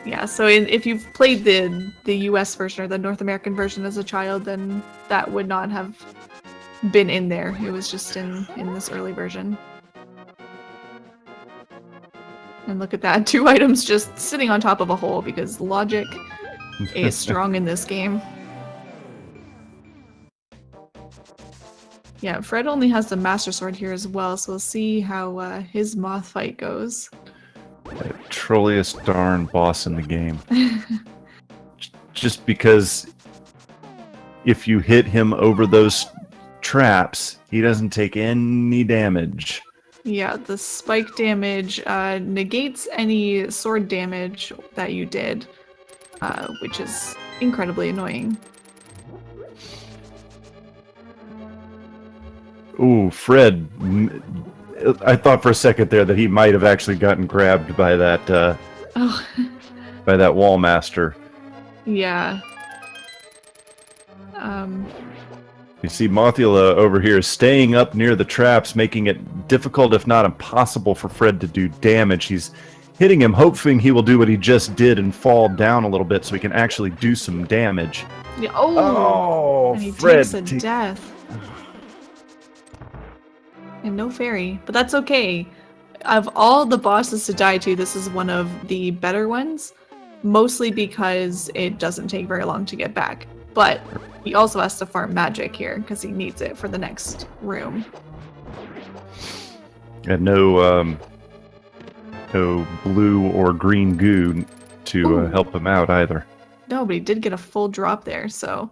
Yeah, so if you've played the US version or the North American version as a child, then that would not have been in there. It was just in this early version. And look at that, 2 items just sitting on top of a hole because logic is strong in this game. Yeah, Fred only has the Master Sword here as well, so we'll see how his moth fight goes. The trolliest darn boss in the game. Just because if you hit him over those traps, he doesn't take any damage. Yeah, the spike damage negates any sword damage that you did, which is incredibly annoying. Ooh, Fred. I thought for a second there that he might have actually gotten grabbed by that by that wall master. Yeah. You see Mothula over here staying up near the traps, making it difficult, if not impossible, for Fred to do damage. He's hitting him, hoping he will do what he just did and fall down a little bit so he can actually do some damage. Yeah. Oh, and he Fred takes a death. And no fairy, but that's okay. Of all the bosses to die to, this is one of the better ones, mostly because it doesn't take very long to get back. But he also has to farm magic here because he needs it for the next room. And no blue or green goo to help him out either. No, but he did get a full drop there, so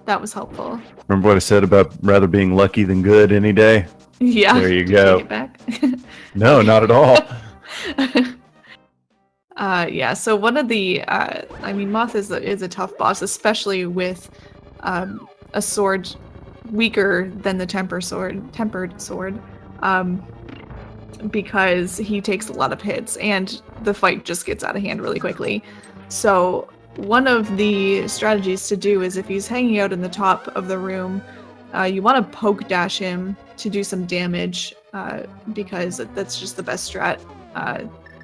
that was helpful. Remember what I said about rather being lucky than good any day? Yeah. There you go. Take it back? No, not at all. Yeah, so one of the, I mean, Moth is a tough boss, especially with a sword weaker than the tempered sword, because he takes a lot of hits and the fight just gets out of hand really quickly. So one of the strategies to do is if he's hanging out in the top of the room, you want to poke dash him to do some damage, because that's just the best strat.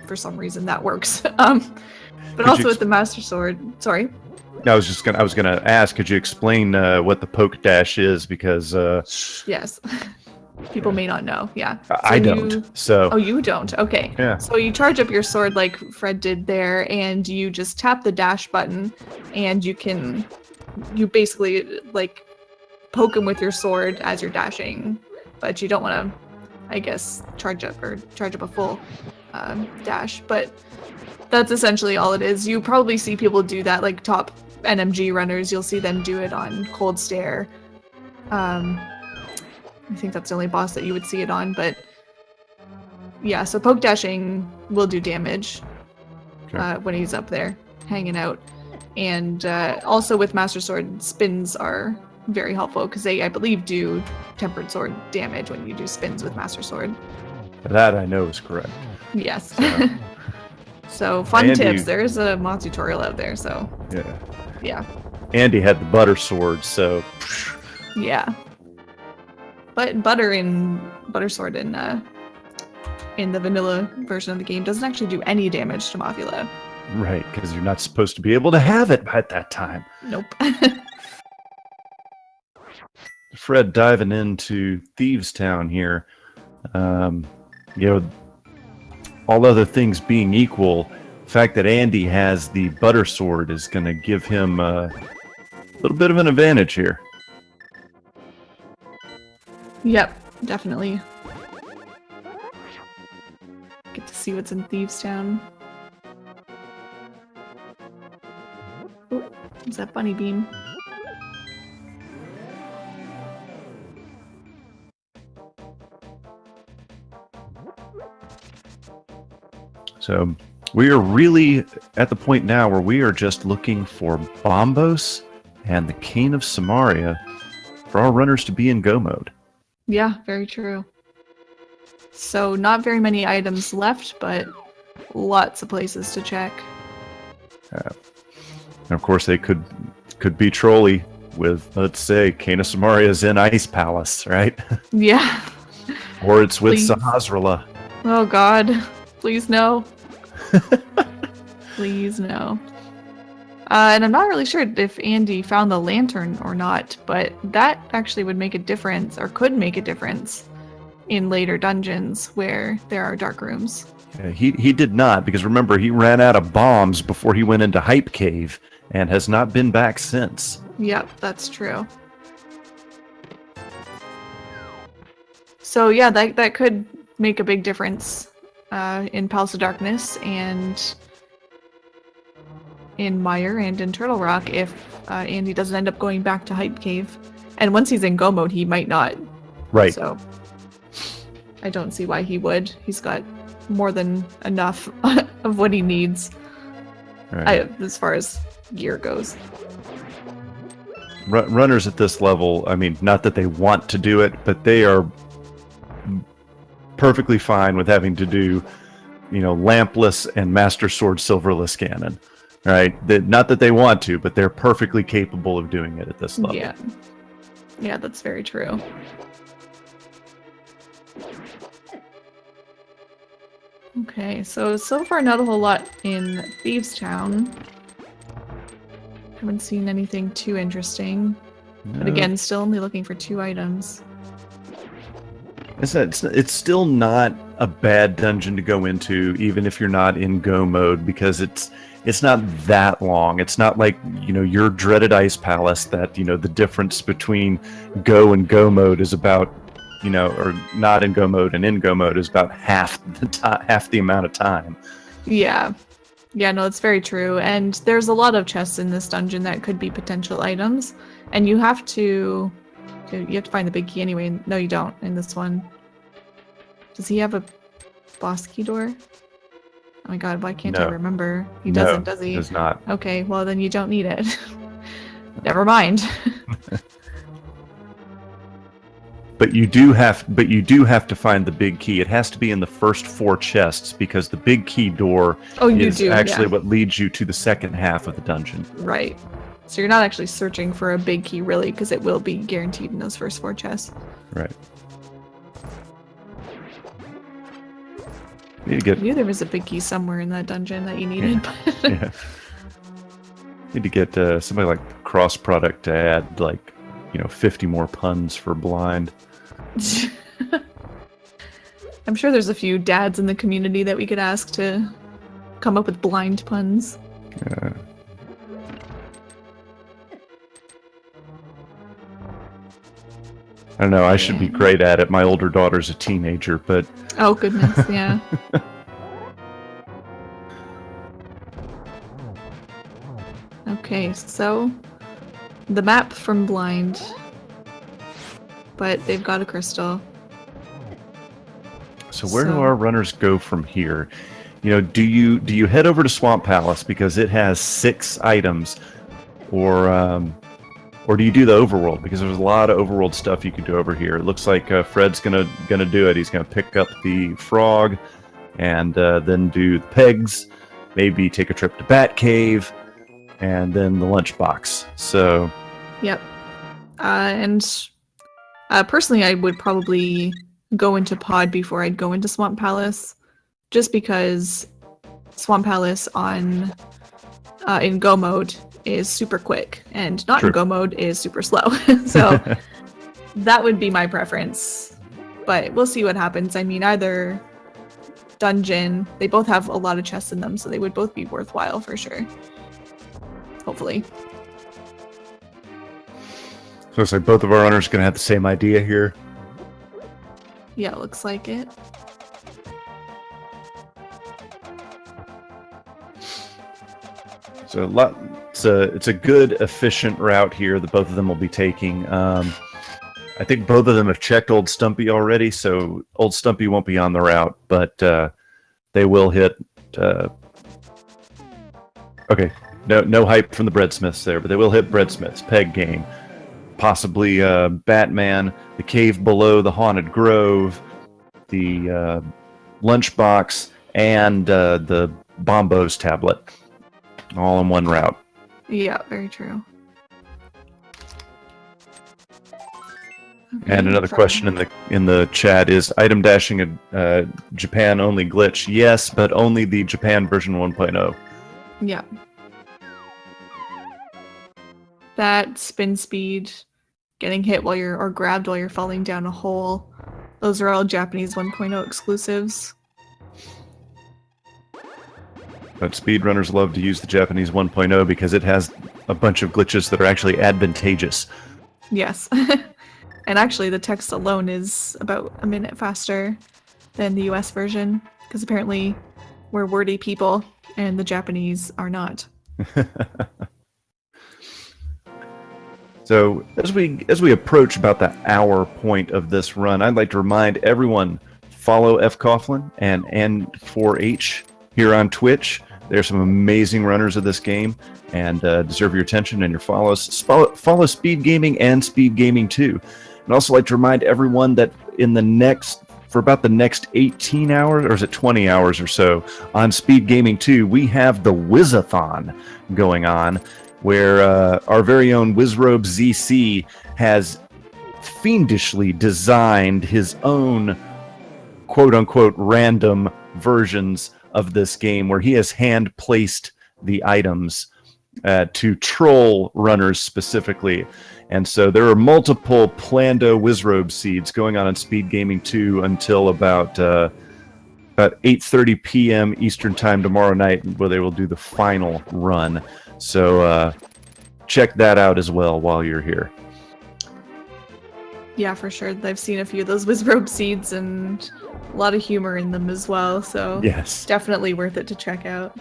For some reason that works. But also with the Master Sword, sorry. I was gonna ask, could you explain what the poke dash is? Because yes, people may not know. Yeah, so I don't. So oh, you don't? Okay. Yeah. So you charge up your sword like Fred did there, and you just tap the dash button, and you basically like poke him with your sword as you're dashing, but you don't want to, I guess, charge up a full dash, but that's essentially all it is. You probably see people do that, like top NMG runners, you'll see them do it on Cold Stare. I think that's the only boss that you would see it on, but yeah, so poke dashing will do damage when he's up there hanging out. And also with Master Sword, spins are very helpful because they, I believe, do tempered sword damage when you do spins with Master Sword. That I know is correct. Yes. So fun tips. There's a mod tutorial out there, so yeah. Andy had the butter sword, so yeah. But butter sword in the vanilla version of the game doesn't actually do any damage to Mothula. Right, because you're not supposed to be able to have it at that time. Nope. Fred diving into Thieves Town here. You know, all other things being equal, the fact that Andy has the butter sword is going to give him a little bit of an advantage here. Yep, definitely. Get to see what's in Thieves Town. Ooh, is that Bunny Bean? So we are really at the point now where we are just looking for Bombos and the Cane of Samaria for our runners to be in go mode. Yeah, very true. So not very many items left, but lots of places to check. And of course, they could be trolly with, let's say, Cane of Samaria's in Ice Palace, right? Yeah. Or it's with Please. Sahasrahla. Oh God, please no. Please no. And I'm not really sure if Andy found the lantern or not, but that actually would make a difference, or could make a difference, in later dungeons where there are dark rooms. Yeah, he did not, because remember, he ran out of bombs before he went into Hype Cave, and has not been back since. Yep, that's true. So yeah, that could make a big difference in Palace of Darkness and in Mire and in Turtle Rock if Andy doesn't end up going back to Hype Cave. And once he's in go mode, he might not. Right. So I don't see why he would. He's got more than enough of what he needs, Right. as far as gear goes. Runners at this level, I mean, not that they want to do it, but they are perfectly fine with having to do, lampless and Master Sword Silverless Cannon. Right? Not that they want to, but they're perfectly capable of doing it at this level. Yeah. Yeah, that's very true. Okay, so far not a whole lot in Thieves Town. Haven't seen anything too interesting. No. But again, still only looking for 2 items. It's still not a bad dungeon to go into, even if you're not in go mode, because it's not that long. It's not like, your dreaded Ice Palace that, the difference between go and go mode is about, or not in go mode and in go mode is about half the amount of time. Yeah. Yeah, no, it's very true. And there's a lot of chests in this dungeon that could be potential items. And you have to find the big key anyway. No, you don't in this one. Does he have a boss key door? Oh my god, why can't I remember? He doesn't, does he? He does not. Okay, well then you don't need it. Never mind. But you do have to find the big key. It has to be in the first 4 chests, because the big key door is actually what leads you to the second half of the dungeon. Right. So you're not actually searching for a big key really, because it will be guaranteed in those first 4 chests. Right. I knew there was a big key somewhere in that dungeon that you needed. Yeah. But Yeah. Need to get somebody like Cross Product to add 50 more puns for blind. I'm sure there's a few dads in the community that we could ask to come up with blind puns. I don't know, I should be great at it. My older daughter's a teenager, but... Oh, goodness, yeah. Okay, so the map from Blind, but they've got a crystal. So where do our runners go from here? Do you head over to Swamp Palace because it has 6 items, or do you do the overworld? Because there's a lot of overworld stuff you can do over here. It looks like Fred's gonna do it. He's gonna pick up the frog, and then do the pegs. Maybe take a trip to Bat Cave, and then the lunchbox. So. Yep. And personally, I would probably go into Pod before I'd go into Swamp Palace, just because Swamp Palace on in Go mode is super quick, and not in Go mode is super slow. So that would be my preference. But we'll see what happens. I mean, either dungeon, they both have a lot of chests in them, so they would both be worthwhile for sure. Hopefully. So it's like both of our runners are going to have the same idea here. Yeah, it looks like it. So it's a good, efficient route here that both of them will be taking. I think both of them have checked Old Stumpy already, so Old Stumpy won't be on the route, but they will hit. Okay, no hype from the Breadsmiths there, but they will hit Breadsmiths, Peg Game, possibly Batman, the Cave Below, the Haunted Grove, the Lunchbox, and the Bombos tablet, all in one route. Yeah, very true. Okay, and another question in the chat is item dashing a Japan only glitch? Yes, but only the Japan version 1.0. Yeah. That spin speed, getting hit while you're or grabbed while you're falling down a hole, those are all Japanese 1.0 exclusives. But speedrunners love to use the Japanese 1.0 because it has a bunch of glitches that are actually advantageous. Yes. And actually, the text alone is about a minute faster than the US version, because apparently we're wordy people, and the Japanese are not. So as we approach about the hour point of this run, I'd like to remind everyone, follow fcoughlin and AND4H here on Twitch. There's some amazing runners of this game and deserve your attention and your follows. Follow Speed Gaming and Speed Gaming 2. I'd also like to remind everyone that for about the next 18 hours, or is it 20 hours or so, on Speed Gaming 2, we have the Wizathon going on, where our very own Wizrobe ZC has fiendishly designed his own quote-unquote random versions of this game, where he has hand-placed the items to troll runners specifically. And so there are multiple Plando Wizrobe seeds going on Speed Gaming 2 until about 8:30 p.m. Eastern Time tomorrow night, where they will do the final run. So check that out as well while you're here. Yeah, for sure. I've seen a few of those Wizrobe seeds and a lot of humor in them as well. So yes, definitely worth it to check out.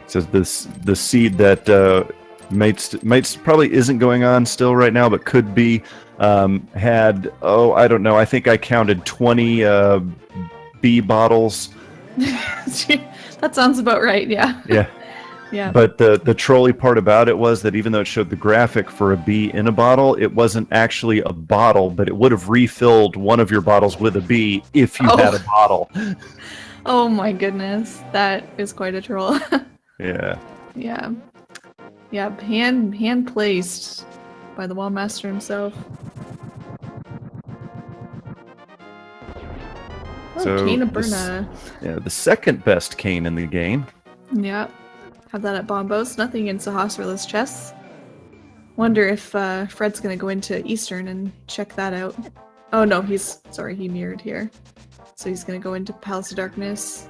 So the seed that might probably isn't going on still right now, but could be, had, I don't know, I think I counted 20 B bottles. That sounds about right, yeah. Yeah. Yeah. But the trolly part about it was that even though it showed the graphic for a bee in a bottle, it wasn't actually a bottle, but it would have refilled one of your bottles with a bee if you had a bottle. Oh my goodness, that is quite a troll. Yeah. Yeah. Yeah, hand placed by the wall master himself. Oh, So Cane of Burna. Yeah, the second best cane in the game. Yeah. Have that at Bombos. Nothing in Sahasrarla's chests. Wonder if Fred's gonna go into Eastern and check that out. Oh no, he mirrored here. So he's gonna go into Palace of Darkness.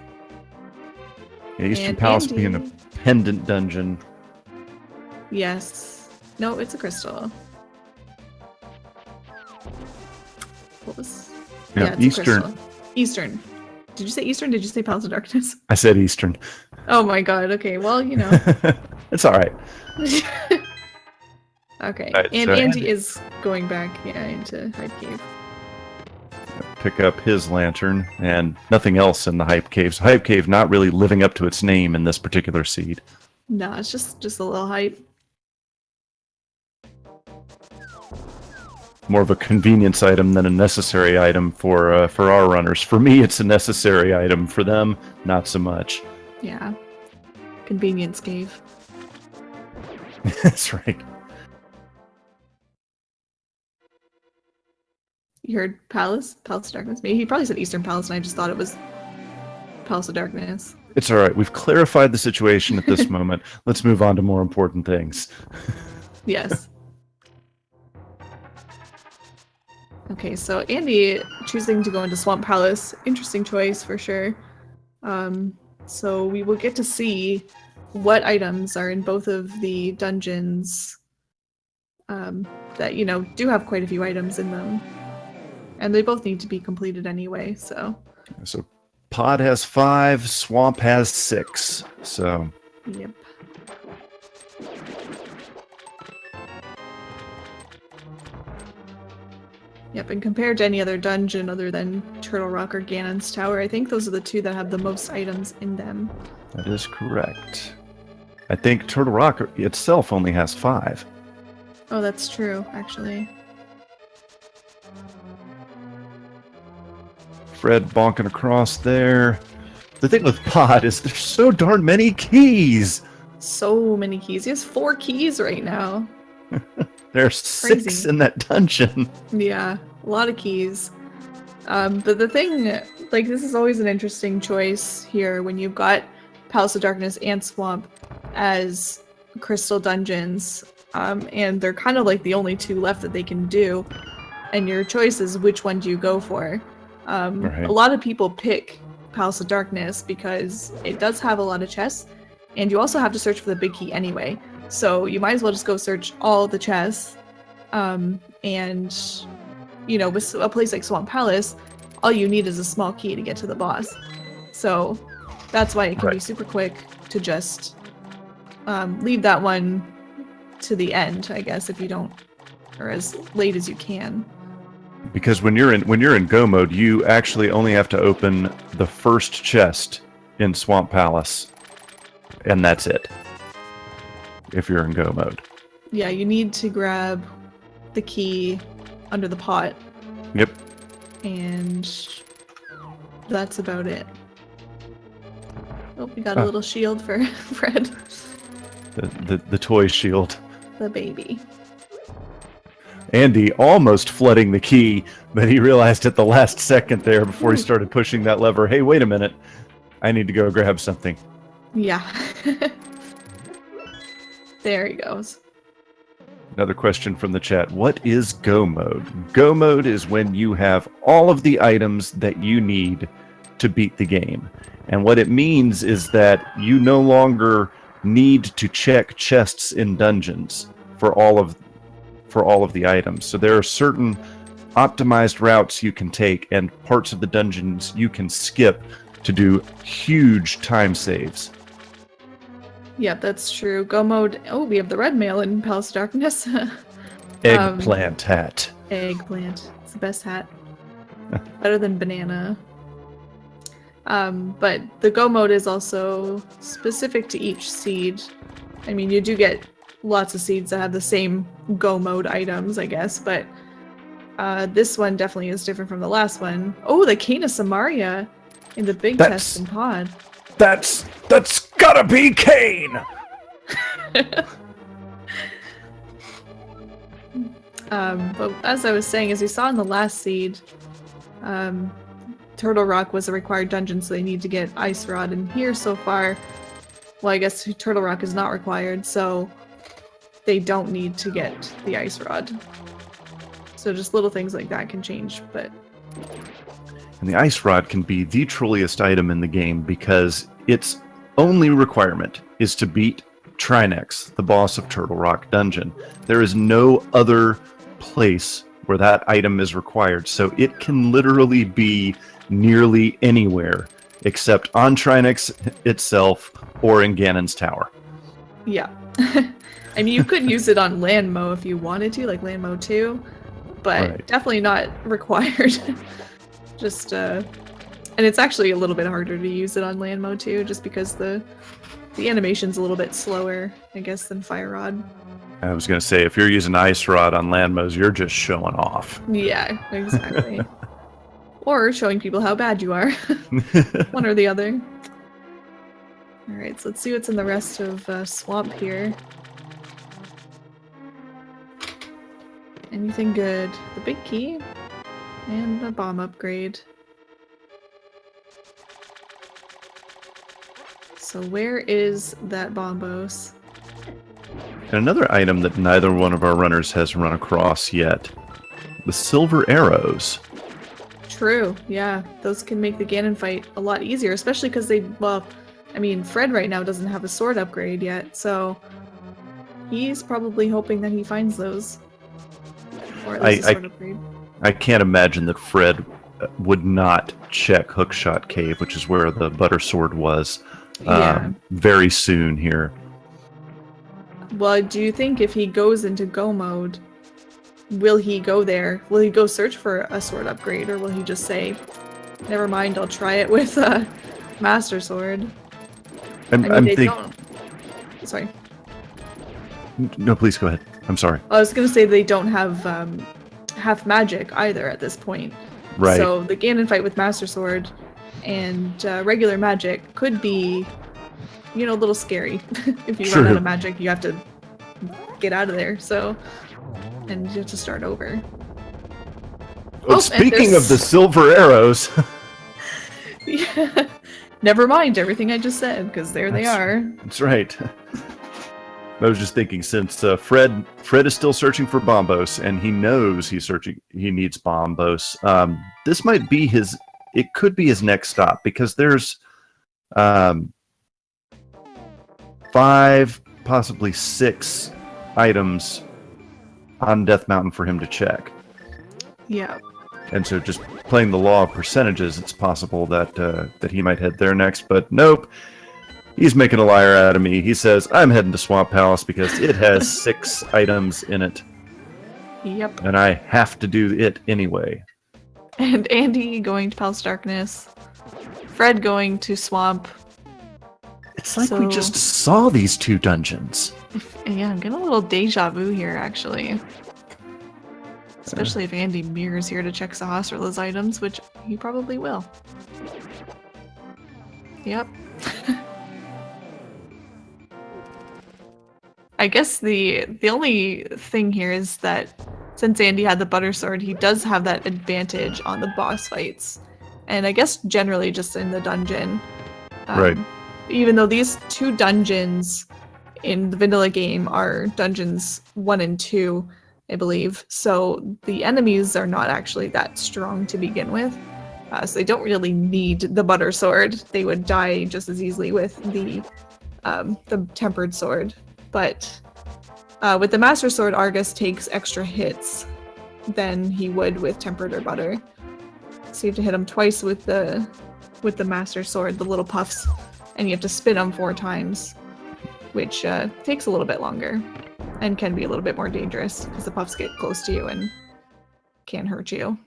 Yeah, Eastern Palace being a pendant dungeon. Yes. No, it's a crystal. What was... Yeah, it's Eastern. A crystal. Eastern. Did you say Eastern? Did you say Palace of Darkness? I said Eastern. Oh my god, okay, well, you know. It's alright. Okay, right, and so Andy is going back, into Hype Cave. Pick up his lantern, and nothing else in the Hype Cave. So Hype Cave not really living up to its name in this particular seed. No, it's just a little hype. More of a convenience item than a necessary item for our runners. For me, it's a necessary item. For them, not so much. Yeah. Convenience cave. That's right. You heard Palace? Palace of Darkness? Maybe he probably said Eastern Palace and I just thought it was Palace of Darkness. It's all right. We've clarified the situation at this moment. Let's move on to more important things. Yes. Okay, so Andy choosing to go into Swamp Palace, interesting choice for sure. So we will get to see what items are in both of the dungeons that, you know, do have quite a few items in them. And they both need to be completed anyway, so... So Pod has 5, Swamp has 6, so... Yep. Yep, and compared to any other dungeon other than Turtle Rock or Ganon's Tower, I think those are the two that have the most items in them. That is correct. I think Turtle Rock itself only has 5. Oh, that's true, actually. Fred bonking across there. The thing with Pod is there's so darn many keys. So many keys. He has 4 keys right now. There's 6 in that dungeon. Yeah, a lot of keys. But the thing, like, this is always an interesting choice here when you've got Palace of Darkness and Swamp as crystal dungeons, and they're kind of like the only 2 left that they can do, and your choice is which one do you go for. Right. A lot of people pick Palace of Darkness because it does have a lot of chests, and you also have to search for the big key anyway. So you might as well just go search all the chests. And, you know, with a place like Swamp Palace, all you need is a small key to get to the boss. So that's why it can be super quick to just leave that one to the end, I guess, if you don't, or as late as you can. Because when you're in Go mode, you actually only have to open the first chest in Swamp Palace, and that's it. If you're in Go mode. Yeah, you need to grab the key under the pot. Yep. And that's about it. Oh, we got a little shield for Fred. The toy shield. The baby. Andy almost flooding the key, but he realized at the last second there before he started pushing that lever, hey, wait a minute. I need to go grab something. Yeah. There he goes. Another question from the chat. What is Go mode? Go mode is when you have all of the items that you need to beat the game. And what it means is that you no longer need to check chests in dungeons for all of the items. So there are certain optimized routes you can take and parts of the dungeons you can skip to do huge time saves. Yep, that's true. Go mode. Oh, we have the red mail in Palace of Darkness. Eggplant hat. Eggplant. It's the best hat. Better than banana. But the Go mode is also specific to each seed. I mean, you do get lots of seeds that have the same Go mode items, I guess, but this one definitely is different from the last one. Oh, the Cane of Samaria in the big chest and pod. That's gotta be Kane! But as I was saying, as we saw in the last seed, Turtle Rock was a required dungeon, so they need to get Ice Rod. And here so far, well, I guess Turtle Rock is not required, so they don't need to get the Ice Rod. So just little things like that can change, but... And the Ice Rod can be the trolliest item in the game because its only requirement is to beat Trinex, the boss of Turtle Rock Dungeon. There is no other place where that item is required, so it can literally be nearly anywhere except on Trinex itself or in Ganon's Tower. Yeah. I mean, you could use it on Landmo if you wanted to, like Landmo 2, but definitely not required. Just, and it's actually a little bit harder to use it on Landmo 2, just because the animation's a little bit slower, I guess, than Fire Rod. I was going to say, if you're using Ice Rod on Landmos, you're just showing off. Yeah, exactly. Or showing people how bad you are. One or the other. Alright, so let's see what's in the rest of Swamp here. Anything good? The big key? And a bomb upgrade. So where is that Bombos? And another item that neither one of our runners has run across yet. The silver arrows. True, yeah. Those can make the Ganon fight a lot easier, especially because Fred right now doesn't have a sword upgrade yet, so he's probably hoping that he finds those. Or at least a sword upgrade. I can't imagine that Fred would not check Hookshot Cave, which is where the butter sword was, very soon here. Well, do you think if he goes into go mode, will he go there? Will he go search for a sword upgrade, or will he just say, never mind, I'll try it with a Master Sword? Sorry. No, please go ahead. I'm sorry. I was going to say they don't have half magic either at this point. Right. So the Ganon fight with Master Sword and regular magic could be, a little scary. If you run out of magic, you have to get out of there. And you have to start over. Well, speaking of the silver arrows. Yeah. Never mind everything I just said, because they are. That's right. I was just thinking, since Fred is still searching for Bombos, and he knows he needs Bombos. This might be it could be his next stop, because there's 5, possibly 6 items on Death Mountain for him to check. Yeah. And so, just playing the law of percentages, it's possible that he might head there next. But nope, he's making a liar out of me. He says, I'm heading to Swamp Palace because it has 6 items in it. Yep. And I have to do it anyway. And Andy going to Palace Darkness. Fred going to Swamp. It's like we just saw these 2 dungeons. Yeah, I'm getting a little deja vu here, actually. Especially if Andy mirrors here to check Sahasrarla's items, which he probably will. Yep. I guess the only thing here is that since Andy had the butter sword, he does have that advantage on the boss fights. And I guess generally just in the dungeon. Right. Even though these 2 dungeons in the vanilla game are dungeons 1 and 2, I believe. So the enemies are not actually that strong to begin with. So they don't really need the butter sword. They would die just as easily with the tempered sword. But with the Master Sword, Argus takes extra hits than he would with tempered or butter. So you have to hit him twice with the Master Sword, the little puffs, and you have to spin them 4 times, which takes a little bit longer and can be a little bit more dangerous because the puffs get close to you and can hurt you.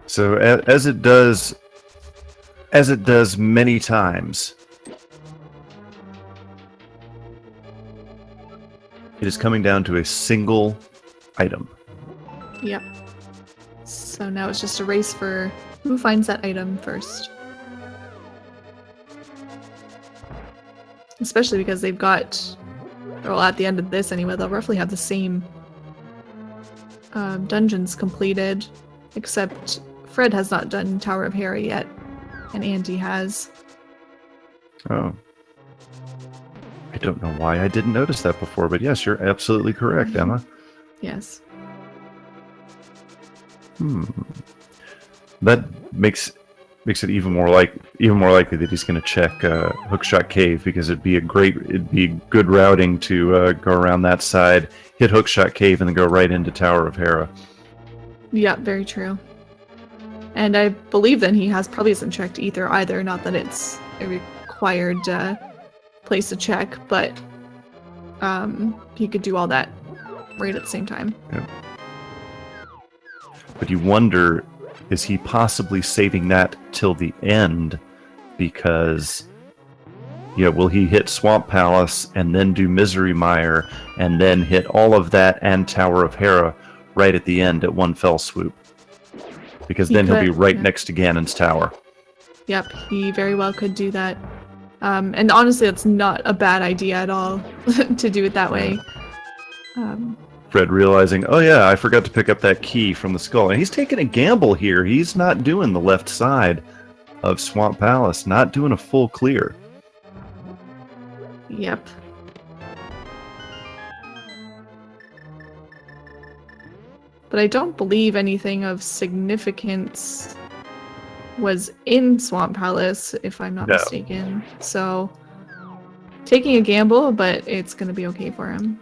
So as it does many times, it is coming down to a single item. Yep. So now it's just a race for who finds that item first. Especially because they've got, well, at the end of this anyway, they'll roughly have the same dungeons completed, except Fred has not done Tower of Hera yet, and Andy has. Oh. I don't know why I didn't notice that before, but yes, you're absolutely correct, Emma. Yes. That makes it even more likely that he's going to check Hookshot Cave, because it'd be good routing to go around that side, hit Hookshot Cave, and then go right into Tower of Hera. Yeah, very true. And I believe then he probably hasn't checked Ether either. Not that it's a required place to check, but he could do all that right at the same time. Yeah. But you wonder, is he possibly saving that till the end? Because, will he hit Swamp Palace and then do Misery Mire and then hit all of that and Tower of Hera right at the end at one fell swoop? Because then he'll be right next to Ganon's tower. Yep, he very well could do that. And honestly, it's not a bad idea at all to do it that way. Fred realizing, oh yeah, I forgot to pick up that key from the skull. And he's taking a gamble here. He's not doing the left side. of Swamp Palace, not doing a full clear. Yep. But I don't believe anything of significance was in Swamp Palace, if I'm not mistaken. So, taking a gamble, but it's going to be okay for him.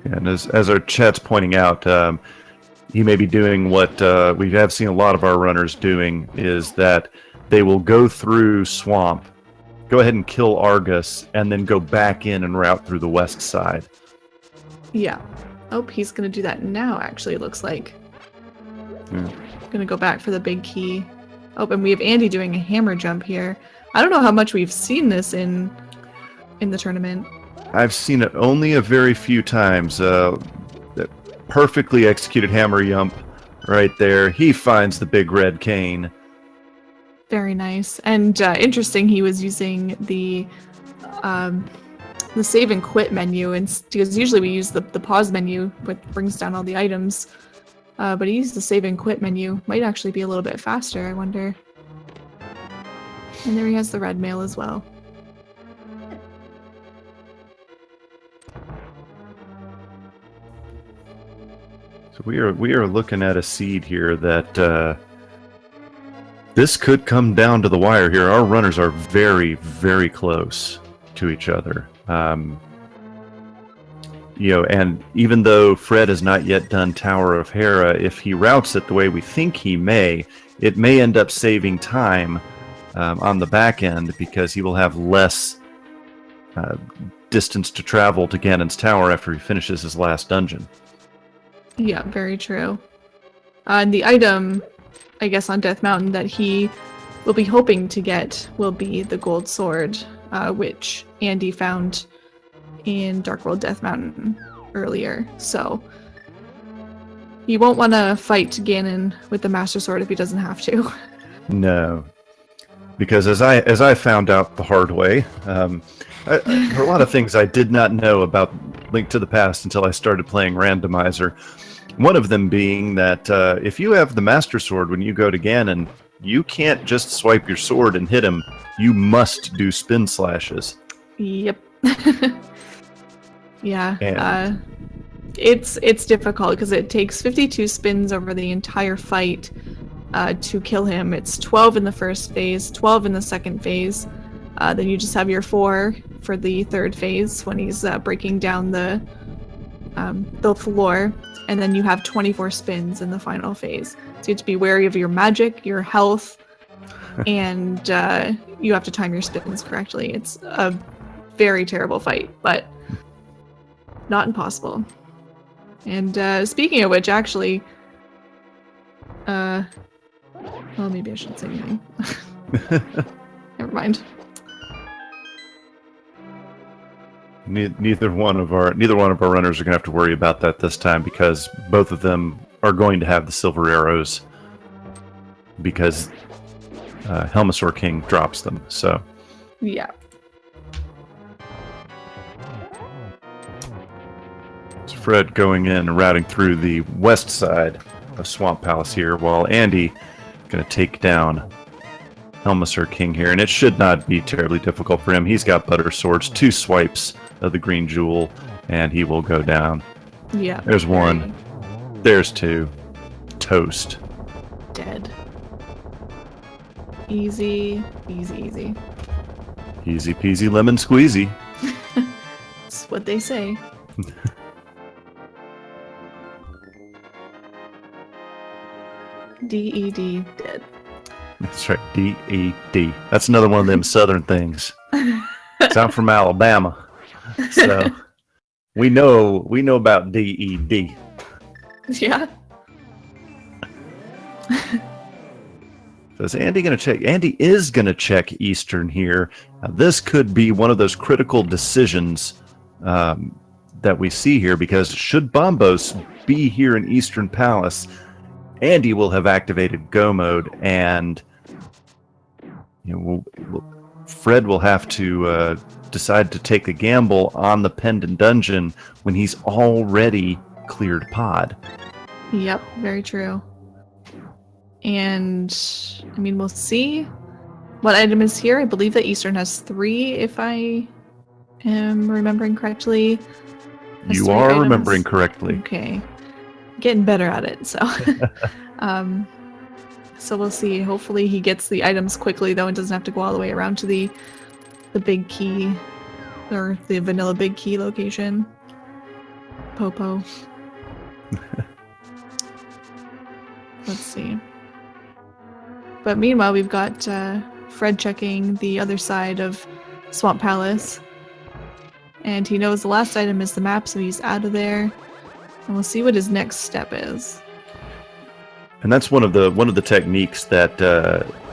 And as our chat's pointing out, he may be doing what we have seen a lot of our runners doing, is that they will go through Swamp, go ahead and kill Argus, and then go back in and route through the west side. Yeah. Oh, he's going to do that now, actually, it looks like. Yeah. Going to go back for the big key. Oh, and we have Andy doing a hammer jump here. I don't know how much we've seen this in the tournament. I've seen it only a very few times. That perfectly executed hammer jump right there. He finds the big red cane. Very nice. And interesting, he was using the save and quit menu, and because usually we use the pause menu, which brings down all the items. But he used the save and quit menu. Might actually be a little bit faster, I wonder. And there he has the red mail as well. So we are looking at a seed here that this could come down to the wire here. Our runners are very, very close to each other. And even though Fred has not yet done Tower of Hera, if he routes it the way we think he may, it may end up saving time on the back end, because he will have less distance to travel to Ganon's Tower after he finishes his last dungeon. Yeah, very true. And the item, I guess, on Death Mountain that he will be hoping to get will be the gold sword, which Andy found in Dark World Death Mountain earlier. So he won't want to fight Ganon with the Master Sword if he doesn't have to. No, because as I found out the hard way, there are a lot of things I did not know about Link to the Past until I started playing Randomizer. One of them being that if you have the Master Sword when you go to Ganon, you can't just swipe your sword and hit him. You must do spin slashes. Yep. Yeah. It's difficult because it takes 52 spins over the entire fight to kill him. It's 12 in the first phase, 12 in the second phase. Then you just have your 4 for the third phase when he's breaking down the floor, and then you have 24 spins in the final phase. So you have to be wary of your magic, your health, and you have to time your spins correctly. It's a very terrible fight, but not impossible. And speaking of which, actually, well, maybe I shouldn't say anything. Never mind. Neither one of our runners are going to have to worry about that this time, because both of them are going to have the silver arrows, because Helmasaur King drops them. So yeah. It's Fred going in and routing through the west side of Swamp Palace here, while Andy going to take down Helmasaur King here, and it should not be terribly difficult for him. He's got Butter Swords, 2 swipes of the green jewel, and he will go down. Yeah. There's 1. There's 2. Toast. Dead. Easy, easy, easy. Easy peasy lemon squeezy. That's what they say. D-E-D, dead. That's right, D-E-D. That's another one of them southern things. It's out from Alabama. So we know about D-E-D. Yeah. So is Andy going to check? Andy is going to check Eastern here. Now, this could be one of those critical decisions that we see here, because should Bombos be here in Eastern Palace, Andy will have activated Go mode, and Fred will have to decide to take a gamble on the Pendant Dungeon when he's already cleared Pod. Yep, very true. And I mean, we'll see what item is here. I believe that Eastern has 3, if I am remembering correctly. You are remembering correctly. Okay. Getting better at it, so. So we'll see. Hopefully he gets the items quickly, though, and doesn't have to go all the way around to the big key, or the vanilla big key location. Popo. Let's see. But meanwhile, we've got Fred checking the other side of Swamp Palace. And he knows the last item is the map, so he's out of there. And we'll see what his next step is. And that's one of the techniques that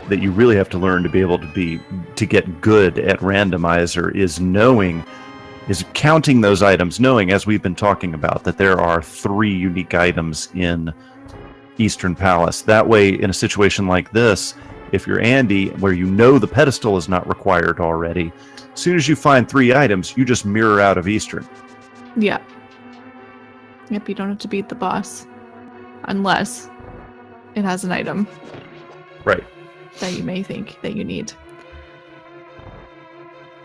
that you really have to learn to be able to get good at Randomizer is counting those items, knowing, as we've been talking about, that there are 3 unique items in Eastern Palace. That way, in a situation like this, if you're Andy, where you know the pedestal is not required already, as soon as you find 3 items, you just mirror out of Eastern. Yeah. Yep, you don't have to beat the boss. Unless it has an item. Right. That you may think that you need.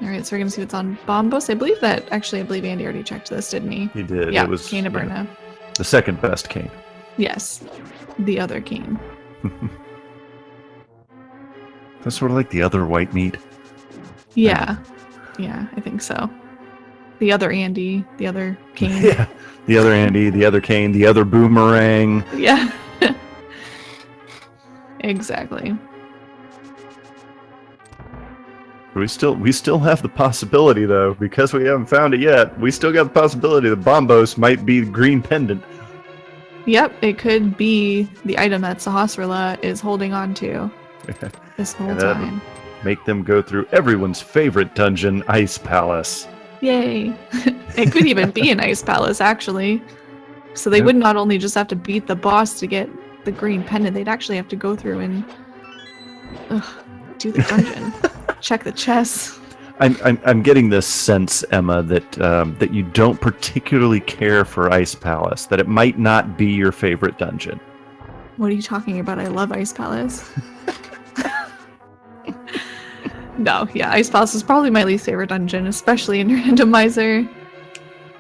Alright, so we're going to see what's on Bombos. I believe Andy already checked this, didn't he? He did. Yeah, it was Cane of Berna. The second best cane. Yes. The other cane. That's sort of like the other white meat. Yeah. Yeah, I think so. The other Andy, the other cane. Yeah. The other Andy, the other cane, the other boomerang. Yeah. Exactly. We still have the possibility, though, because we haven't found it yet. We still got the possibility that Bombos might be the green pendant. Yep, it could be the item that Sahasrara is holding on to this whole time. Make them go through everyone's favorite dungeon, Ice Palace. Yay! It could even be an Ice Palace, actually. So they would not only just have to beat the boss to get the green pendant, they'd actually have to go through and do the dungeon. Check the chests. I'm getting this sense, Emma, that you don't particularly care for Ice Palace, that it might not be your favorite dungeon. What are you talking about? I love Ice Palace. No, yeah, Ice Palace is probably my least favorite dungeon, especially in Randomizer.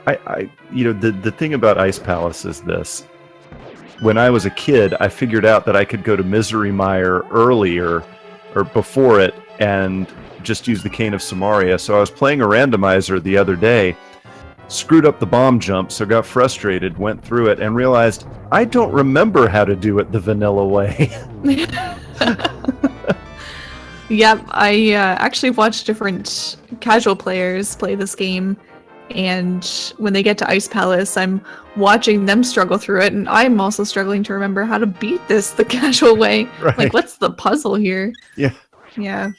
The thing about Ice Palace is this. When I was a kid, I figured out that I could go to Misery Mire earlier, or before it, and just use the Cane of Samaria. So I was playing a Randomizer the other day, screwed up the bomb jump, so got frustrated, went through it, and realized I don't remember how to do it the vanilla way. Yep, I actually watched different casual players play this game, and when they get to Ice Palace, I'm watching them struggle through it, and I'm also struggling to remember how to beat this the casual way. Right. Like, what's the puzzle here? Yeah. Yeah.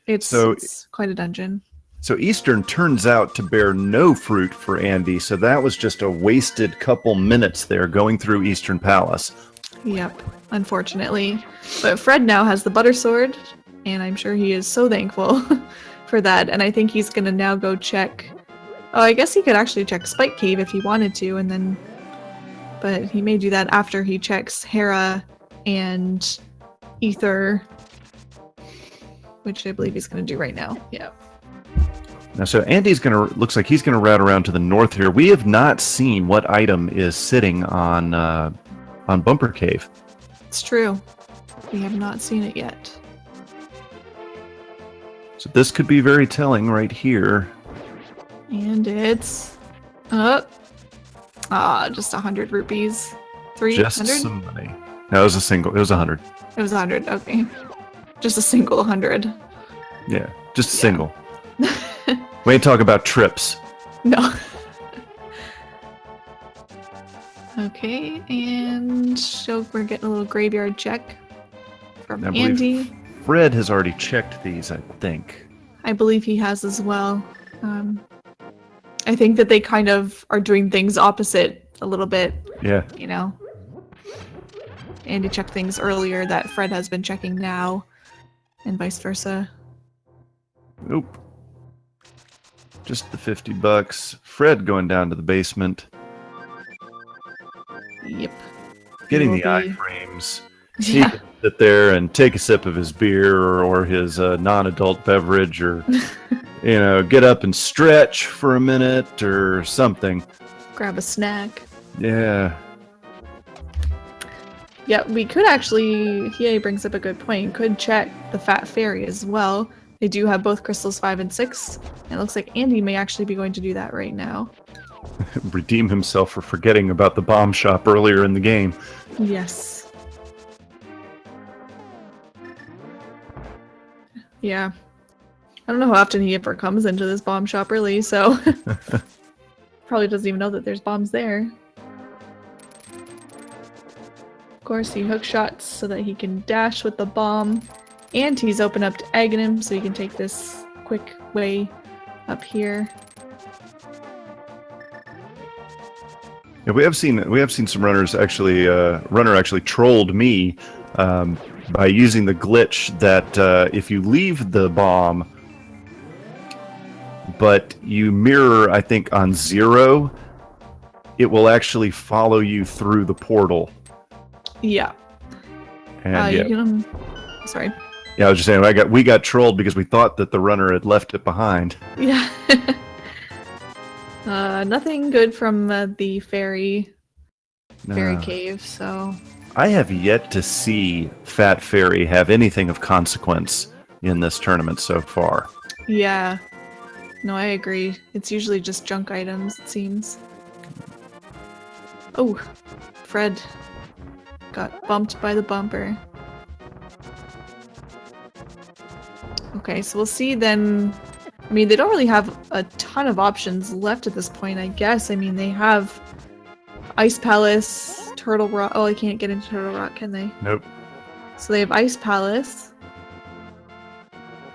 It's quite a dungeon. So Eastern turns out to bear no fruit for Andy, so that was just a wasted couple minutes there going through Eastern Palace. Yep, unfortunately. But Fred now has the butter sword, and I'm sure he is so thankful for that. And I think he's going to now go check... Oh, I guess he could actually check Spike Cave if he wanted to, and then... But he may do that after he checks Hera and Ether, which I believe he's going to do right now. Yeah. Now, so Andy's looks like he's going to route around to the north here. We have not seen what item is sitting on Bumper Cave. It's true. We have not seen it yet. So this could be very telling right here. And it's just 100 rupees. 300? Just some money. No, it was a single. It was 100. It was 100. Okay. Just a single 100. Yeah, just a single. We ain't talk about trips. No. Okay, and so we're getting a little graveyard check from Andy. Fred has already checked these, I think. I believe he has as well. I think that they kind of are doing things opposite a little bit. Yeah. You know? Andy checked things earlier that Fred has been checking now, and vice versa. Nope. Just the $50. Fred going down to the basement. Yep. Getting the iframes. He can sit there and take a sip of his beer or his non-adult beverage, or get up and stretch for a minute or something. Grab a snack. Yeah. Yeah, we could actually, Hiei brings up a good point, could check the Fat Fairy as well. They do have both crystals 5 and 6. It looks like Andy may actually be going to do that right now. Redeem himself for forgetting about the bomb shop earlier in the game. Yes. Yeah. I don't know how often he ever comes into this bomb shop, really, so... Probably doesn't even know that there's bombs there. Of course, he hook shots so that he can dash with the bomb. And he's opened up to Aghanim, so he can take this quick way up here. Yeah, we have seen some runners actually. Runner actually trolled me by using the glitch that if you leave the bomb, but you mirror, I think, on 0, it will actually follow you through the portal. Yeah. And sorry. Yeah, I was just saying, we got trolled because we thought that the runner had left it behind. Yeah. Nothing good from the fairy cave, so... I have yet to see Fat Fairy have anything of consequence in this tournament so far. Yeah. No, I agree. It's usually just junk items, it seems. Oh, Fred got bumped by the bumper. Okay, so we'll see then. I mean, they don't really have a ton of options left at this point, I guess. I mean, they have Ice Palace, Turtle Rock. Oh, I can't get into Turtle Rock, can they? Nope. So they have Ice Palace.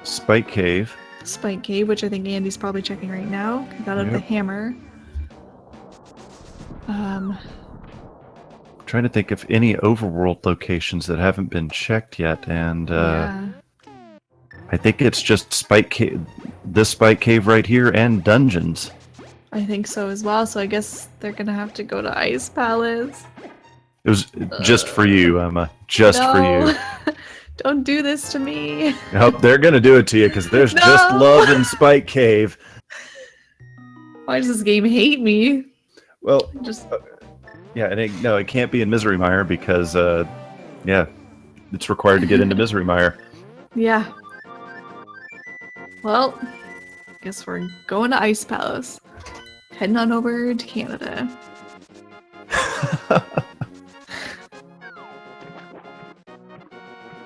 Spike Cave. Spike Cave, which I think Andy's probably checking right now. Got out of the hammer. Trying to think of any overworld locations that haven't been checked yet, and yeah. I think it's just Spike Cave, this Spike Cave right here, and dungeons. I think so as well, so I guess they're gonna have to go to Ice Palace. It was just for you, Emma. Just for you. Don't do this to me. Nope, they're gonna do it to you because there's just love in Spike Cave. Why does this game hate me? Well, yeah, and it can't be in Misery Mire because, it's required to get into Misery Mire. Yeah. Well, guess we're going to Ice Palace. Heading on over to Canada.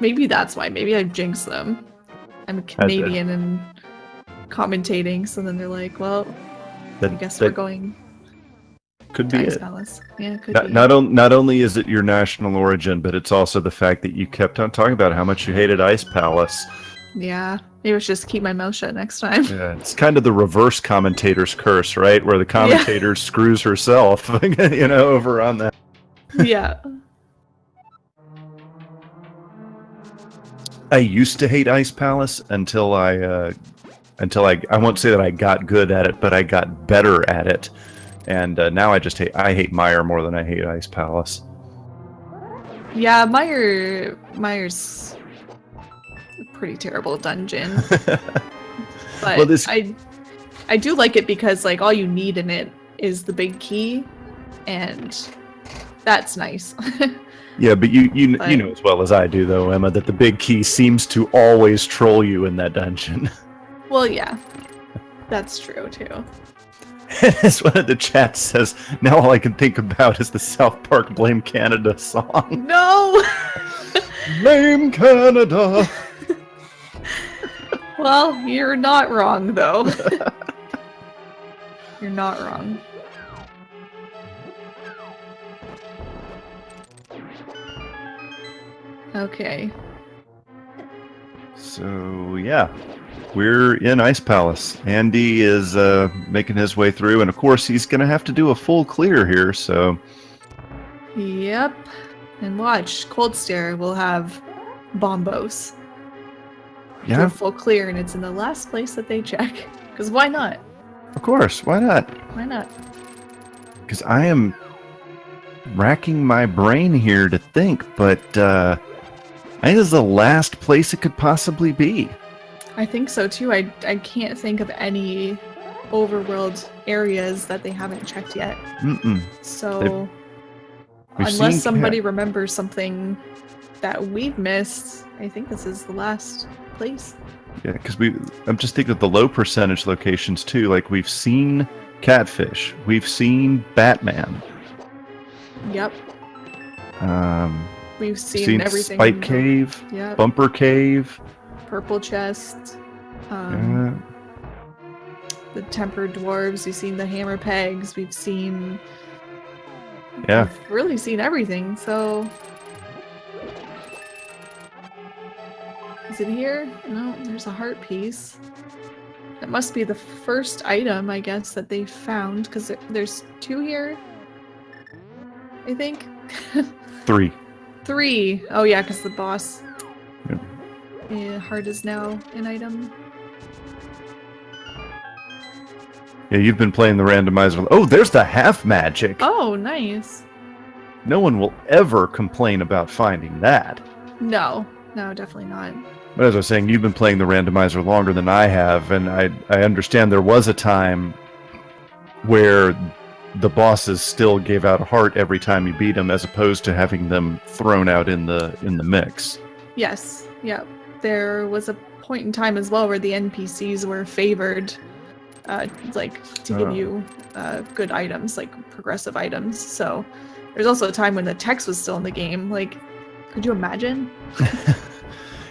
Maybe that's why. Maybe I jinxed them. I'm a Canadian and commentating, so then they're like, well, I guess we're going could be Ice it. Palace. Yeah, could be. Not only is it your national origin, but it's also the fact that you kept on talking about how much you hated Ice Palace. Yeah, maybe I should just keep my mouth shut next time. Yeah, it's kind of the reverse commentator's curse, right? Where the commentator screws herself, over on that. Yeah. I used to hate Ice Palace until I won't say that I got good at it, but I got better at it. And now I hate Mire more than I hate Ice Palace. Yeah, Mire's a pretty terrible dungeon. But well, I do like it because like all you need in it is the big key, and that's nice. Yeah, but you know as well as I do though, Emma, that the big key seems to always troll you in that dungeon. Well, yeah, that's true too. As one of the chats says, now all I can think about is the South Park Blame Canada song. No! Blame Canada! Well, you're not wrong, though. You're not wrong. Okay. So, yeah. We're in Ice Palace. Andy is making his way through, and of course he's going to have to do a full clear here, so... Yep. And watch, Cold Stare will have bombos. Yeah. Do a full clear, and it's in the last place that they check. Because why not? Of course, why not? Why not? Because I am racking my brain here to think, but I think this is the last place it could possibly be. I think so too. I can't think of any overworld areas that they haven't checked yet. So unless somebody remembers something that we've missed, I think this is the last place. Yeah, because I'm just thinking of the low percentage locations too. Like we've seen Catfish, we've seen Batman. Yep. We've seen everything. Spike Cave, yep. Bumper Cave, Purple Chest, the Tempered Dwarves. We've seen the Hammer Pegs. We've seen. Yeah. We've really seen everything. So. Is it here? No, there's a heart piece. That must be the first item, I guess, that they found, because there's 2 here, I think. 3. 3. Oh yeah, because the boss. Yep. Yeah, heart is now an item. Yeah, you've been playing the randomizer. Oh, there's the half magic. Oh, nice. No one will ever complain about finding that. No, definitely not. But as I was saying, you've been playing the randomizer longer than I have, and I understand there was a time where the bosses still gave out a heart every time you beat them, as opposed to having them thrown out in the mix. Yes, yeah. There was a point in time as well where the NPCs were favored, like to give you good items, like progressive items. So there's also a time when the text was still in the game. Like, could you imagine?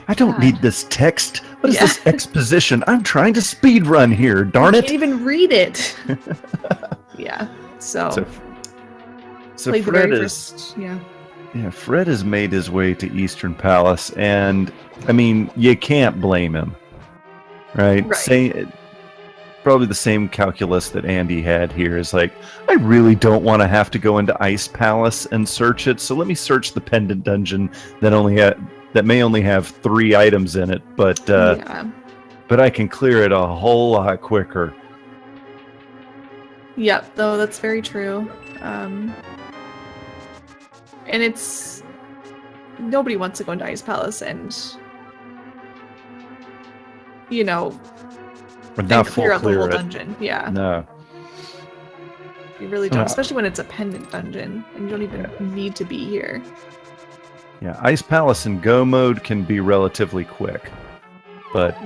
I don't need this text. What is this exposition? I'm trying to speedrun here, darn it. I can't even read it. Yeah, so Fred Fred has made his way to Eastern Palace, and, I mean, you can't blame him, right? Probably the same calculus that Andy had here is like, I really don't want to have to go into Ice Palace and search it, so let me search the Pendant Dungeon that may only have 3 items in it, but I can clear it a whole lot quicker. Yep, though that's very true. And it's nobody wants to go into Ice Palace and clear out the whole dungeon. Yeah. No. You really don't, especially when it's a pendant dungeon and you don't even need to be here. Yeah, Ice Palace in Go mode can be relatively quick, but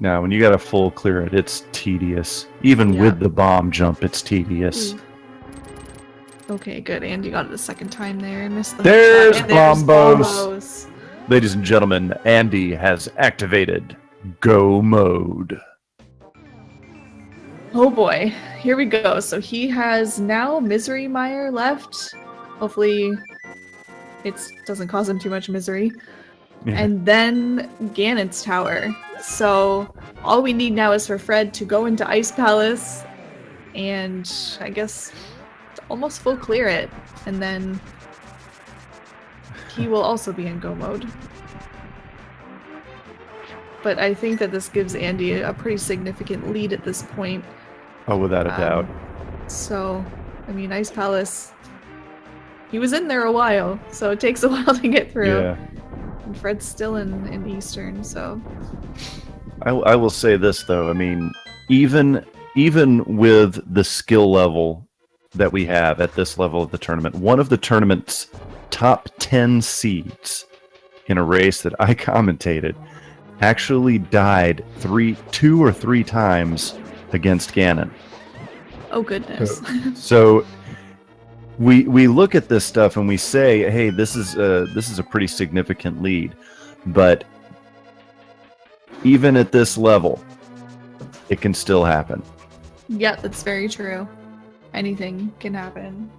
no, when you got to full clear it, it's tedious. Even with the bomb jump, it's tedious. Okay, good. Andy got it a second time there. I missed the There's Bombos! Ladies and gentlemen, Andy has activated Go mode. Oh boy, here we go. So he has now Misery Mire left. Hopefully it doesn't cause him too much misery. Yeah. And then Ganon's Tower. So all we need now is for Fred to go into Ice Palace and I guess almost full clear it. And then he will also be in Go mode. But I think that this gives Andy a pretty significant lead at this point. Oh, without a doubt. So, I mean, Ice Palace, he was in there a while, so it takes a while to get through. Yeah. And Fred's still in Eastern, so. I will say this, though. I mean, even with the skill level that we have at this level of the tournament, one of the tournament's top 10 seeds in a race that I commentated actually died 2 or 3 times against Ganon. Oh goodness. So we look at this stuff and we say, hey, this is a pretty significant lead, but even at this level, it can still happen. Yeah, that's very true. Anything can happen.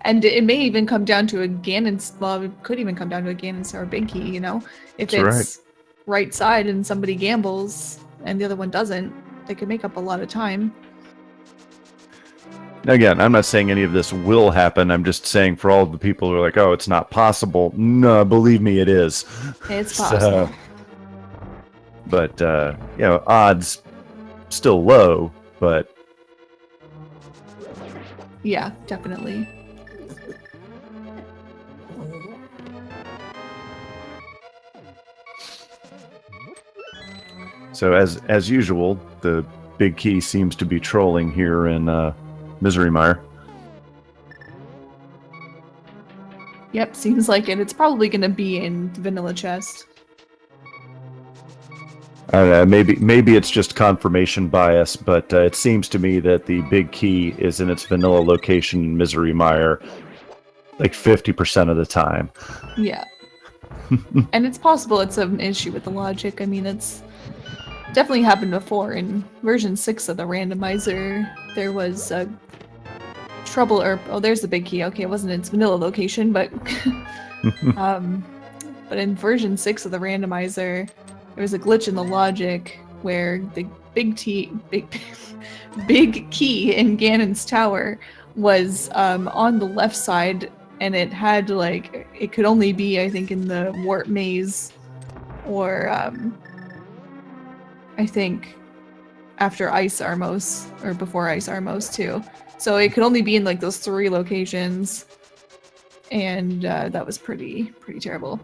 And it may even come down to a Ganon, well, it could even come down to a Ganon Sour Binky, if it's right side and somebody gambles and the other one doesn't, they could make up a lot of time. Again, I'm not saying any of this will happen. I'm just saying for all of the people who are like, oh, it's not possible. No, believe me, it is. It's possible. But, odds still low, but Yeah, definitely. So as usual, the big key seems to be trolling here in Misery Mire. Yep, seems like it. It's probably going to be in Vanilla Chest. Maybe it's just confirmation bias, but it seems to me that the big key is in its vanilla location in Misery Mire, like 50% of the time. Yeah. And it's possible it's an issue with the logic. I mean, it's definitely happened before. In version 6 of the randomizer, there was trouble, oh, there's the big key. Okay, it wasn't its vanilla location, but but in version 6 of the randomizer, there was a glitch in the logic where the big key in Ganon's tower was on the left side, and it had like it could only be, I think, in the warp maze, or I think after Ice Armos or before Ice Armos too. So it could only be in like those 3 locations, and that was pretty terrible.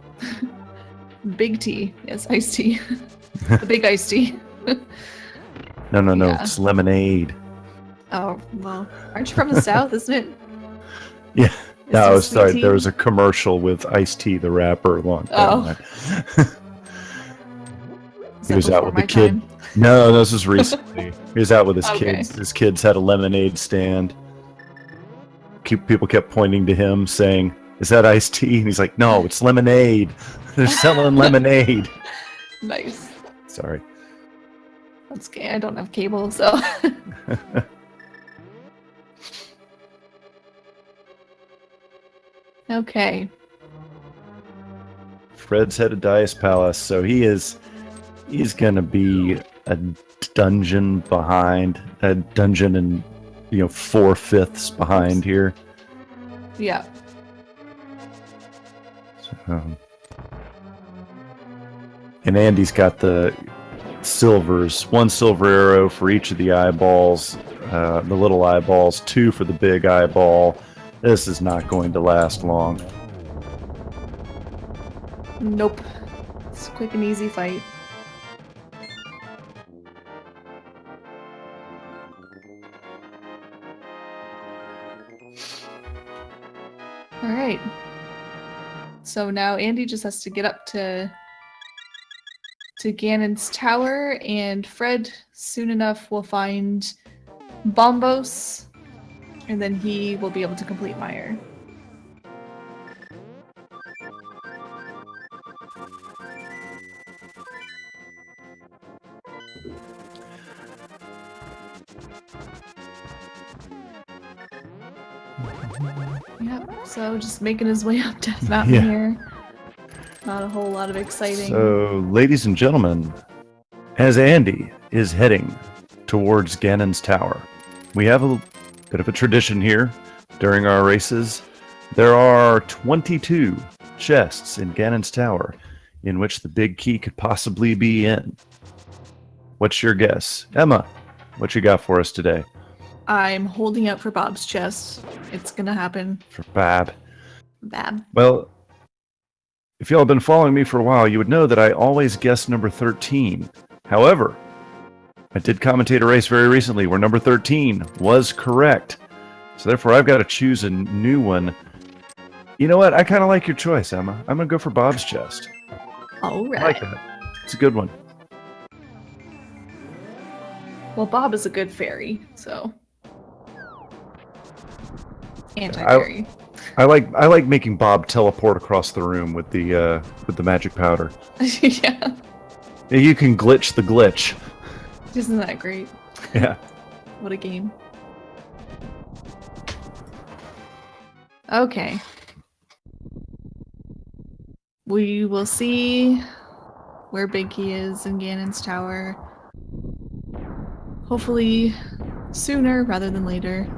Big T, yes, iced tea. The big iced tea. No, Yeah. it's lemonade. Oh, well, aren't you from the south, isn't it? Yeah. Is No, it sorry, sweet there tea? was a commercial with Ice T, the rapper, a long time ago. Is He that was out before with my the kid. time? No, this was recently. He was out with his Okay. kids. His kids had a lemonade stand. People kept pointing to him, saying, "Is that iced tea?" And he's like, "No, it's lemonade. They're selling lemonade." Nice. Sorry. That's okay. I don't have cable, so. Okay. Fred's headed to Ice Palace, so he's gonna be a dungeon behind, a dungeon and 4/5 behind here. Yeah. And Andy's got the silvers, 1 silver arrow for each of the eyeballs, the little eyeballs, 2 for the big eyeball. This is not going to last long. Nope. It's a quick and easy fight. Alright. So now Andy just has to get up to Ganon's tower, and Fred soon enough will find Bombos, and then he will be able to complete Mire. Yep, so just making his way up Death Mountain here. Not a whole lot of exciting. So, ladies and gentlemen, as Andy is heading towards Ganon's tower, we have a bit of a tradition here during our races. There are 22 chests in Ganon's tower in which the big key could possibly be in. What's your guess? Emma, what you got for us today? I'm holding out for Bob's chest. It's gonna happen. For Bab. Bab. Well, if y'all have been following me for a while, you would know that I always guess number 13. However, I did commentate a race very recently where number 13 was correct. So therefore, I've got to choose a new one. You know what? I kind of like your choice, Emma. I'm going to go for Bob's chest. All right. I like that. It's a good one. Well, Bob is a good fairy, so anti-fairy. I like making Bob teleport across the room with the magic powder. Yeah. You can glitch the glitch. Isn't that great? Yeah. What a game. Okay. We will see where Big Key is in Ganon's tower. Hopefully sooner rather than later.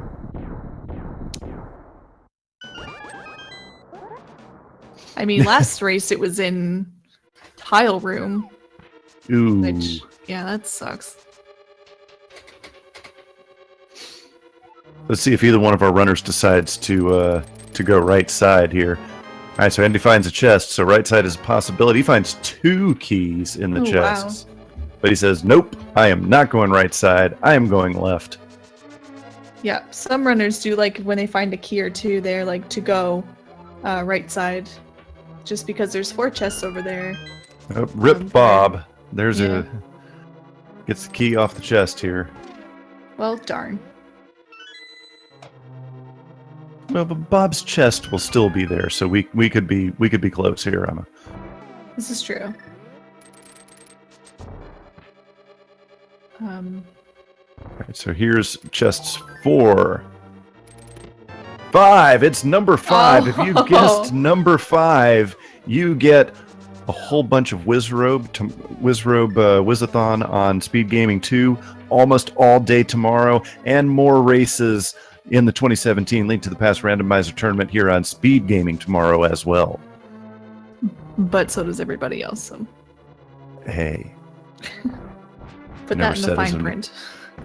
I mean, last race it was in Tile Room. Ooh. Which, yeah, that sucks. Let's see if either one of our runners decides to go right side here. All right, so Andy finds a chest, so right side is a possibility. He finds 2 keys in the chests. Wow. But he says, nope, I am not going right side. I am going left. Yeah, some runners do, like, when they find a key or 2, they're like to go right side. Just because there's 4 chests over there. Oh, rip Bob. There's gets the key off the chest here. Well, darn. Well, but Bob's chest will still be there, so we could be close here, Emma. This is true. Alright, so here's chests 4. 5! It's number 5! Oh. If you guessed number 5, you get a whole bunch of Wizathon on Speed Gaming 2 almost all day tomorrow, and more races in the 2017 Link to the Past Randomizer tournament here on Speed Gaming tomorrow as well. But so does everybody else. So. Hey. Put that in the fine print.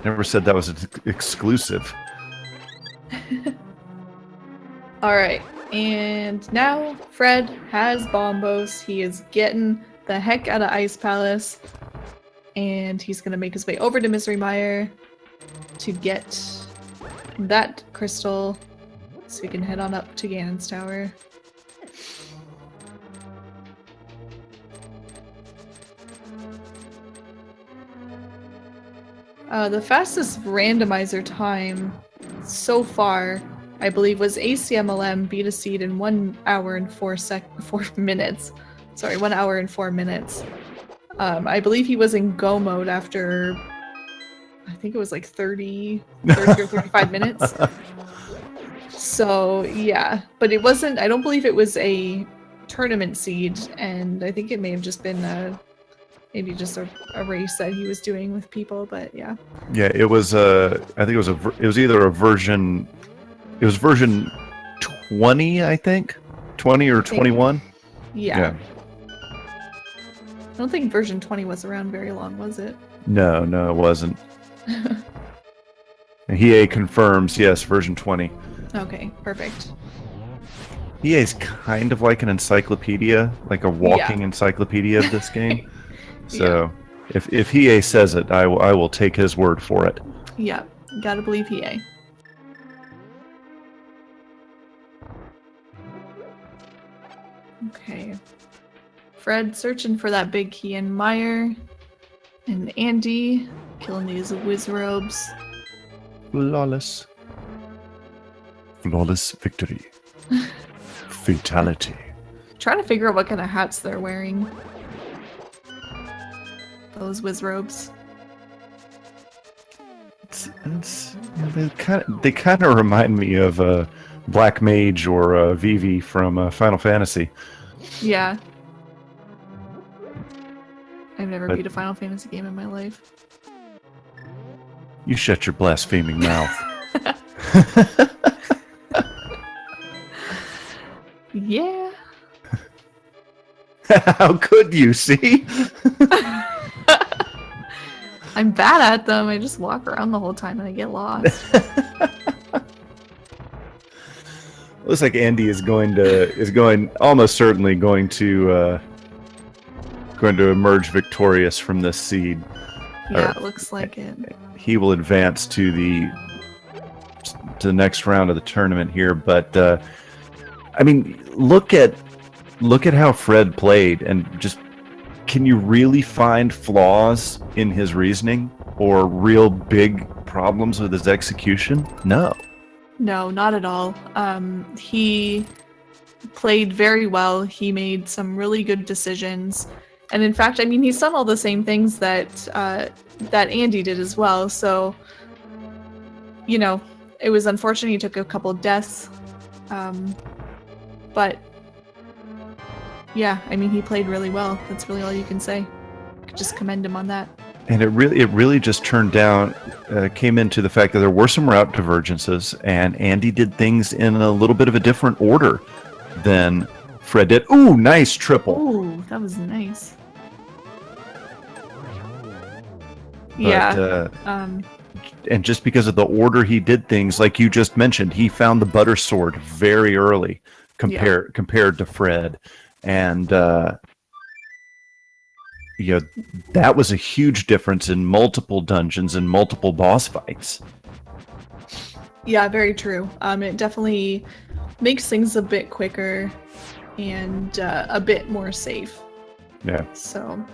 Never said that was exclusive. Alright, and now Fred has Bombos. He is getting the heck out of Ice Palace. And he's going to make his way over to Misery Mire to get that crystal so we can head on up to Ganon's Tower. The fastest randomizer time so far, I believe, was ACMLM beat a seed in 1 hour and 4 minutes. Sorry, 1 hour and 4 minutes. I believe he was in go mode after, I think it was like 30 or 35 minutes. So, yeah. But it wasn't, I don't believe it was a tournament seed, and I think it may have just been maybe just a race that he was doing with people, but yeah. Yeah, it was, I think it was either a version, it was version 20, I think? 20 or 21? Yeah. I don't think version 20 was around very long, was it? No, it wasn't. EA confirms, yes, version 20. Okay, perfect. EA is kind of like an encyclopedia, like a walking encyclopedia of this game. So, if EA says it, I will take his word for it. Yeah, gotta believe EA. Okay. Fred searching for that big key in Mire. And Andy killing these Wizrobes. Flawless. Flawless victory. Fatality. Trying to figure out what kind of hats they're wearing. Those Wizrobes. They kind of remind me of Black Mage or Vivi from Final Fantasy. Yeah. I've never beat a Final Fantasy game in my life. You shut your blaspheming mouth. Yeah. How could you, see? I'm bad at them. I just walk around the whole time and I get lost. Looks like Andy is almost certainly going to emerge victorious from this seed. Yeah, it looks like it. He will advance to the next round of the tournament here, but I mean, look at how Fred played, and just, can you really find flaws in his reasoning or real big problems with his execution? No, not at all. He played very well. He made some really good decisions. And in fact, I mean, he's done all the same things that Andy did as well. So, you know, it was unfortunate he took a couple deaths. But, yeah, I mean, he played really well. That's really all you can say. Just commend him on that. And it really just came into the fact that there were some route divergences, and Andy did things in a little bit of a different order than Fred did. Ooh, nice triple. Ooh, that was nice. But, and just because of the order he did things, like you just mentioned, he found the butter sword very early compared to Fred, and that was a huge difference in multiple dungeons and multiple boss fights. Yeah, very true. It definitely makes things a bit quicker and a bit more safe. Yeah. So,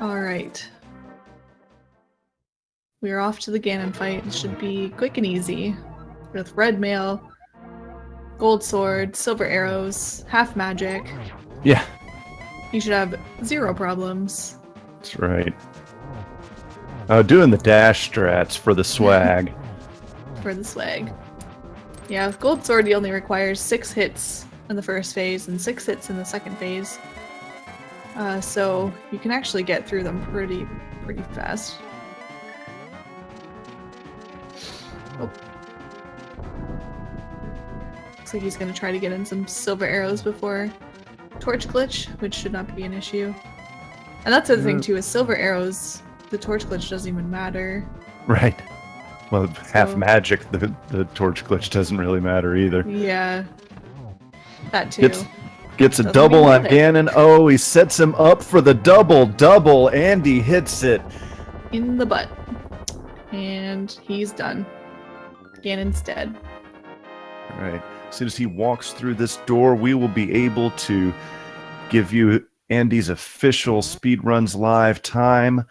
all right. We're off to the Ganon fight. It should be quick and easy. With red mail, gold sword, silver arrows, half magic. Yeah. You should have 0 problems. That's right. Doing the dash strats for the swag. For the swag. Yeah, with gold sword he only requires 6 hits in the first phase and 6 hits in the second phase. So you can actually get through them pretty fast. Oh. Looks like he's going to try to get in some silver arrows before torch glitch, which should not be an issue. And that's the other thing too, is silver arrows, the torch glitch doesn't even matter. Right. Well, half magic, the torch glitch doesn't really matter either. Yeah. That too. Gets a double on Ganon. Oh, he sets him up for the double, and he hits it. In the butt. And he's done. Ganon's dead. All right. As soon as he walks through this door, we will be able to give you Andy's official Speedruns Live time.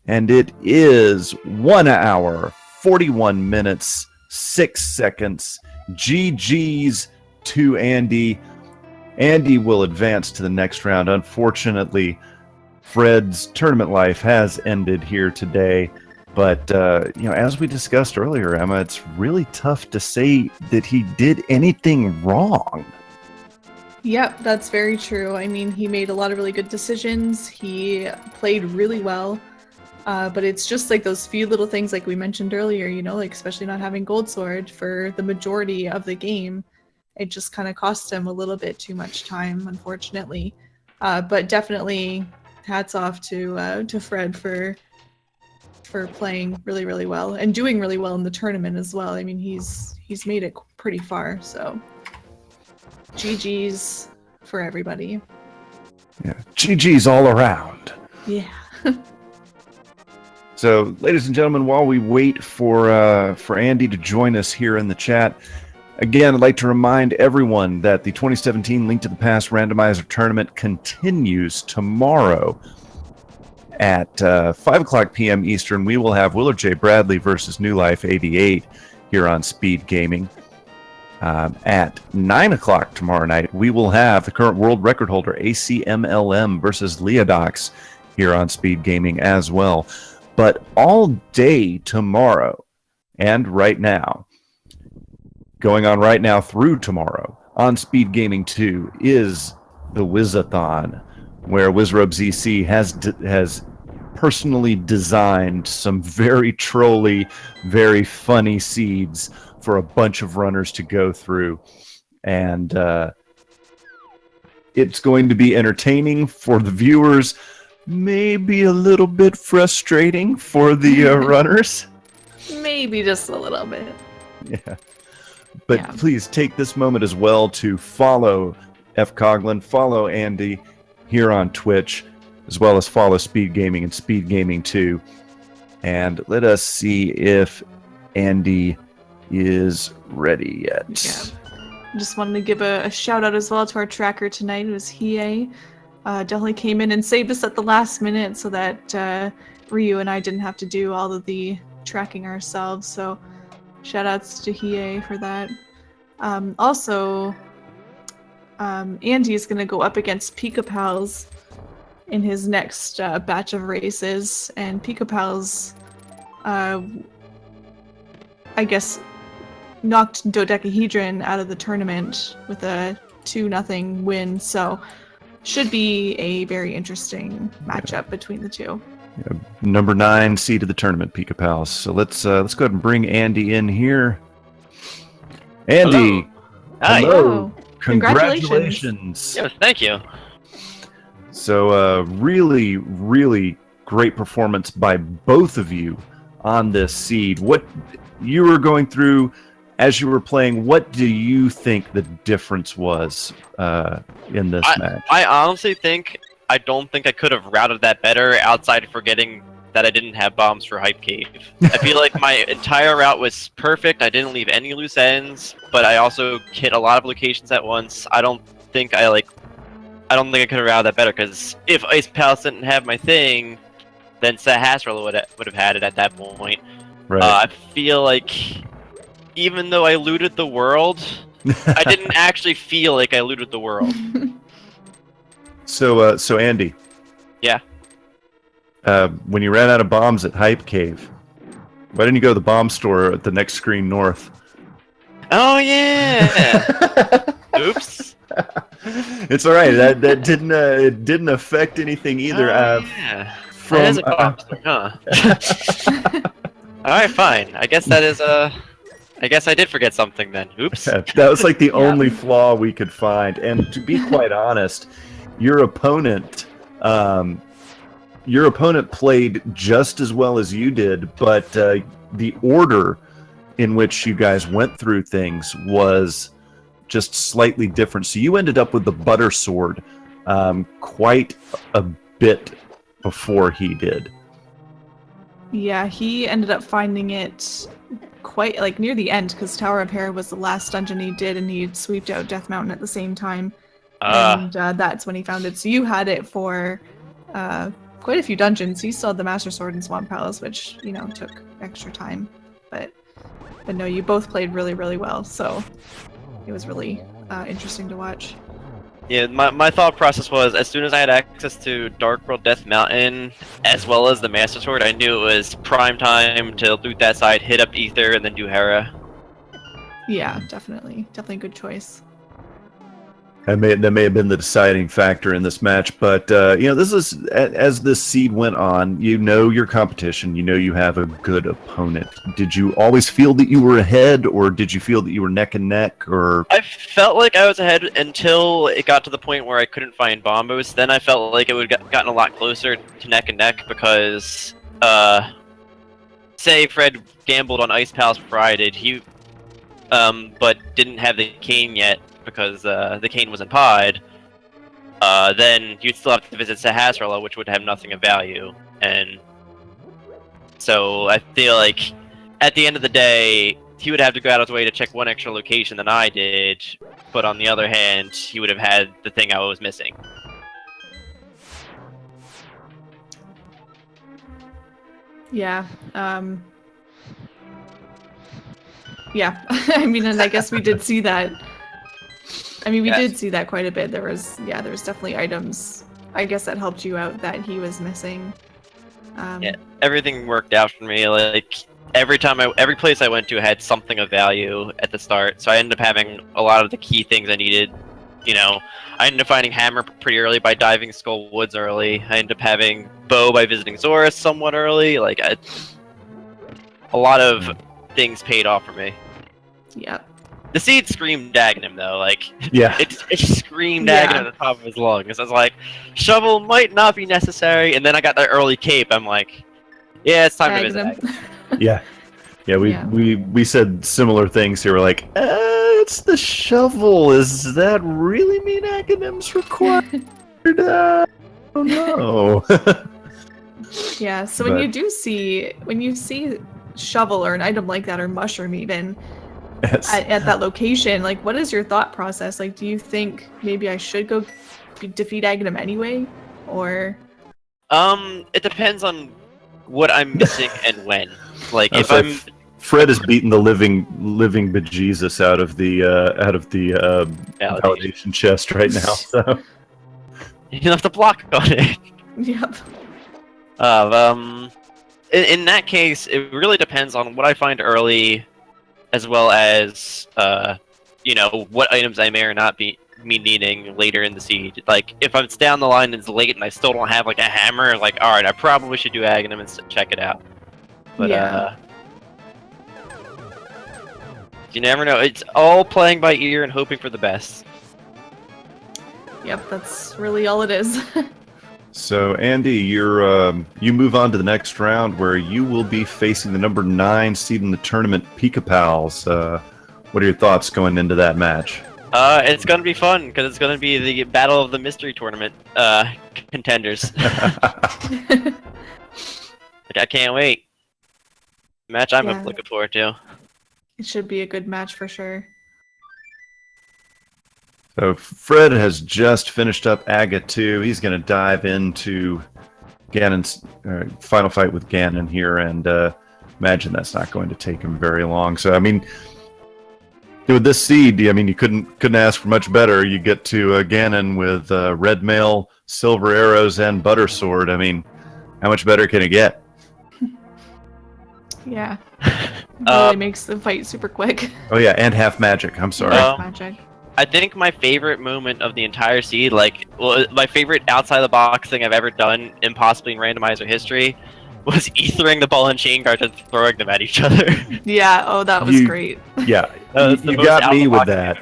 And it is 1 hour, 41 minutes, 6 seconds. GG's to Andy. Andy will advance to the next round. Unfortunately, Fred's tournament life has ended here today. But, as we discussed earlier, Emma, it's really tough to say that he did anything wrong. Yep, that's very true. I mean, he made a lot of really good decisions. He played really well. But it's just like those few little things like we mentioned earlier, like especially not having Gold Sword for the majority of the game. It just kind of cost him a little bit too much time, unfortunately. But definitely hats off to Fred for playing really, really well and doing really well in the tournament as well. I mean, he's made it pretty far, so GG's for everybody. Yeah, GG's all around. Yeah. So, ladies and gentlemen, while we wait for Andy to join us here in the chat, again, I'd like to remind everyone that the 2017 Link to the Past Randomizer Tournament continues tomorrow. At 5 o'clock p.m. Eastern, we will have Willard J. Bradley versus New Life 88 here on Speed Gaming. At 9 o'clock tomorrow night, we will have the current world record holder ACMLM versus Leodox here on Speed Gaming as well. But all day tomorrow and right now, going on right now through tomorrow on Speed Gaming 2 is the Wizathon, where WizRubZC has personally designed some very trolly, very funny seeds for a bunch of runners to go through. And it's going to be entertaining for the viewers, maybe a little bit frustrating for the runners. Maybe just a little bit. Yeah. But please take this moment as well to follow fcoughlin, follow Andy here on Twitch, as well as follow Speed Gaming and Speed Gaming 2. And let us see if Andy is ready yet. Yeah. Just wanted to give a shout out as well to our tracker tonight. It was Hiei. Definitely came in and saved us at the last minute so that Ryu and I didn't have to do all of the tracking ourselves. So shout outs to Hiei for that. Also, Andy is going to go up against Pika Pals in his next batch of races, and Pika Pals, I guess, knocked Dodecahedron out of the tournament with a 2-0 win, so should be a very interesting matchup between the two. Yeah, number 9 seed of the tournament, Pika Pals. So let's go ahead and bring Andy in here. Andy, hello. Congratulations. Yes, thank you. So really, really great performance by both of you on this seed. What you were going through as you were playing, what do you think the difference was in this match? I honestly I don't think I could have routed that better outside of forgetting that I didn't have bombs for Hype Cave. I feel like my entire route was perfect. I didn't leave any loose ends, but I also hit a lot of locations at once. I don't think I could have routed that better, because if Ice Palace didn't have my thing, then Sahasrahla would have had it at that point. Right. I feel like even though I looted the world, I didn't actually feel like I looted the world. So Andy. Yeah. When you ran out of bombs at Hype Cave, why didn't you go to the bomb store at the next screen north? Oh yeah. Oops. It's all right. That didn't it didn't affect anything either. Oh, yeah. From that is a bomb store, huh? All right, fine. I guess that is I guess I did forget something then. Oops. that was like the only flaw we could find. And to be quite honest, your opponent played just as well as you did, but the order in which you guys went through things was just slightly different. So you ended up with the butter sword quite a bit before he did. Yeah, he ended up finding it quite like near the end, because Tower of Hera was the last dungeon he did, and he sweeped out Death Mountain at the same time. And that's when he found it. So you had it for quite a few dungeons. You still had the Master Sword in Swamp Palace, which, you know, took extra time. But no, you both played really, really well. So it was really interesting to watch. Yeah, my thought process was, as soon as I had access to Dark World Death Mountain, as well as the Master Sword, I knew it was prime time to loot that side, hit up Ether, and then do Hera. Yeah, definitely. Definitely a good choice. That may have been the deciding factor in this match, but you know, this is, as this seed went on, you know your competition, you know you have a good opponent. Did you always feel that you were ahead, or did you feel that you were neck and neck, or? I felt like I was ahead until it got to the point where I couldn't find bombos. Then I felt like it would have gotten a lot closer to neck and neck, because say Fred gambled on Ice Palace before I did, but didn't have the cane yet, because the cane wasn't pied, then you'd still have to visit Sahasrahla, which would have nothing of value. And so I feel like at the end of the day, he would have to go out of his way to check one extra location than I did, but on the other hand, he would have had the thing I was missing. Yeah. Yeah. I mean, and I guess we did see that. I mean, we did see that quite a bit. There was definitely items, I guess, that helped you out that he was missing. Yeah, everything worked out for me. Like, every place I went to had something of value at the start, so I ended up having a lot of the key things I needed. You know, I ended up finding Hammer pretty early by diving Skull Woods early. I ended up having Bow by visiting Zorus somewhat early. Like, a lot of things paid off for me. Yep. The seed screamed Aghanim, though. Like, yeah, it screamed Aghanim at the top of his lungs. I was like, shovel might not be necessary, and then I got the early cape. I'm like, yeah, it's time to visit Aghanim. Yeah, we said similar things here. We're like, it's the shovel. Does that really mean Aghanim's required? I don't know. Yeah, so when you see shovel or an item like that, or mushroom even, at that location, like, what is your thought process? Like, do you think maybe I should go defeat Aghanim anyway, or? It depends on what I'm missing and when. Like, if Fred has beaten the living bejesus out of the validation chest right now. So you don't have to block on it. Yep. In that case, it really depends on what I find early, as well as, you know, what items I may or not be needing later in the seed. Like, if it's down the line and it's late and I still don't have, like, a hammer, like, alright, I probably should do Aghanim and check it out. But, you never know. It's all playing by ear and hoping for the best. Yep, that's really all it is. So, Andy, you move on to the next round where you will be facing the number 9 seed in the tournament, Pika Pals. What are your thoughts going into that match? It's gonna be fun because it's gonna be the battle of the mystery tournament contenders. I can't wait. Match I'm looking forward to. It should be a good match for sure. So Fred has just finished up Aga 2. He's going to dive into Ganon's final fight with Ganon here, and imagine that's not going to take him very long. So, I mean, with this seed, I mean, you couldn't ask for much better. You get to Ganon with red mail, silver arrows, and butter sword. I mean, how much better can it get? Yeah. Really makes the fight super quick. Oh yeah, and half magic. I'm sorry. Magic. I think my favorite moment of the entire seed, my favorite outside the box thing I've ever done, impossibly in randomizer history, was ethering the ball and chain guards and throwing them at each other. Yeah. Oh, that was great. Yeah, you got me with that.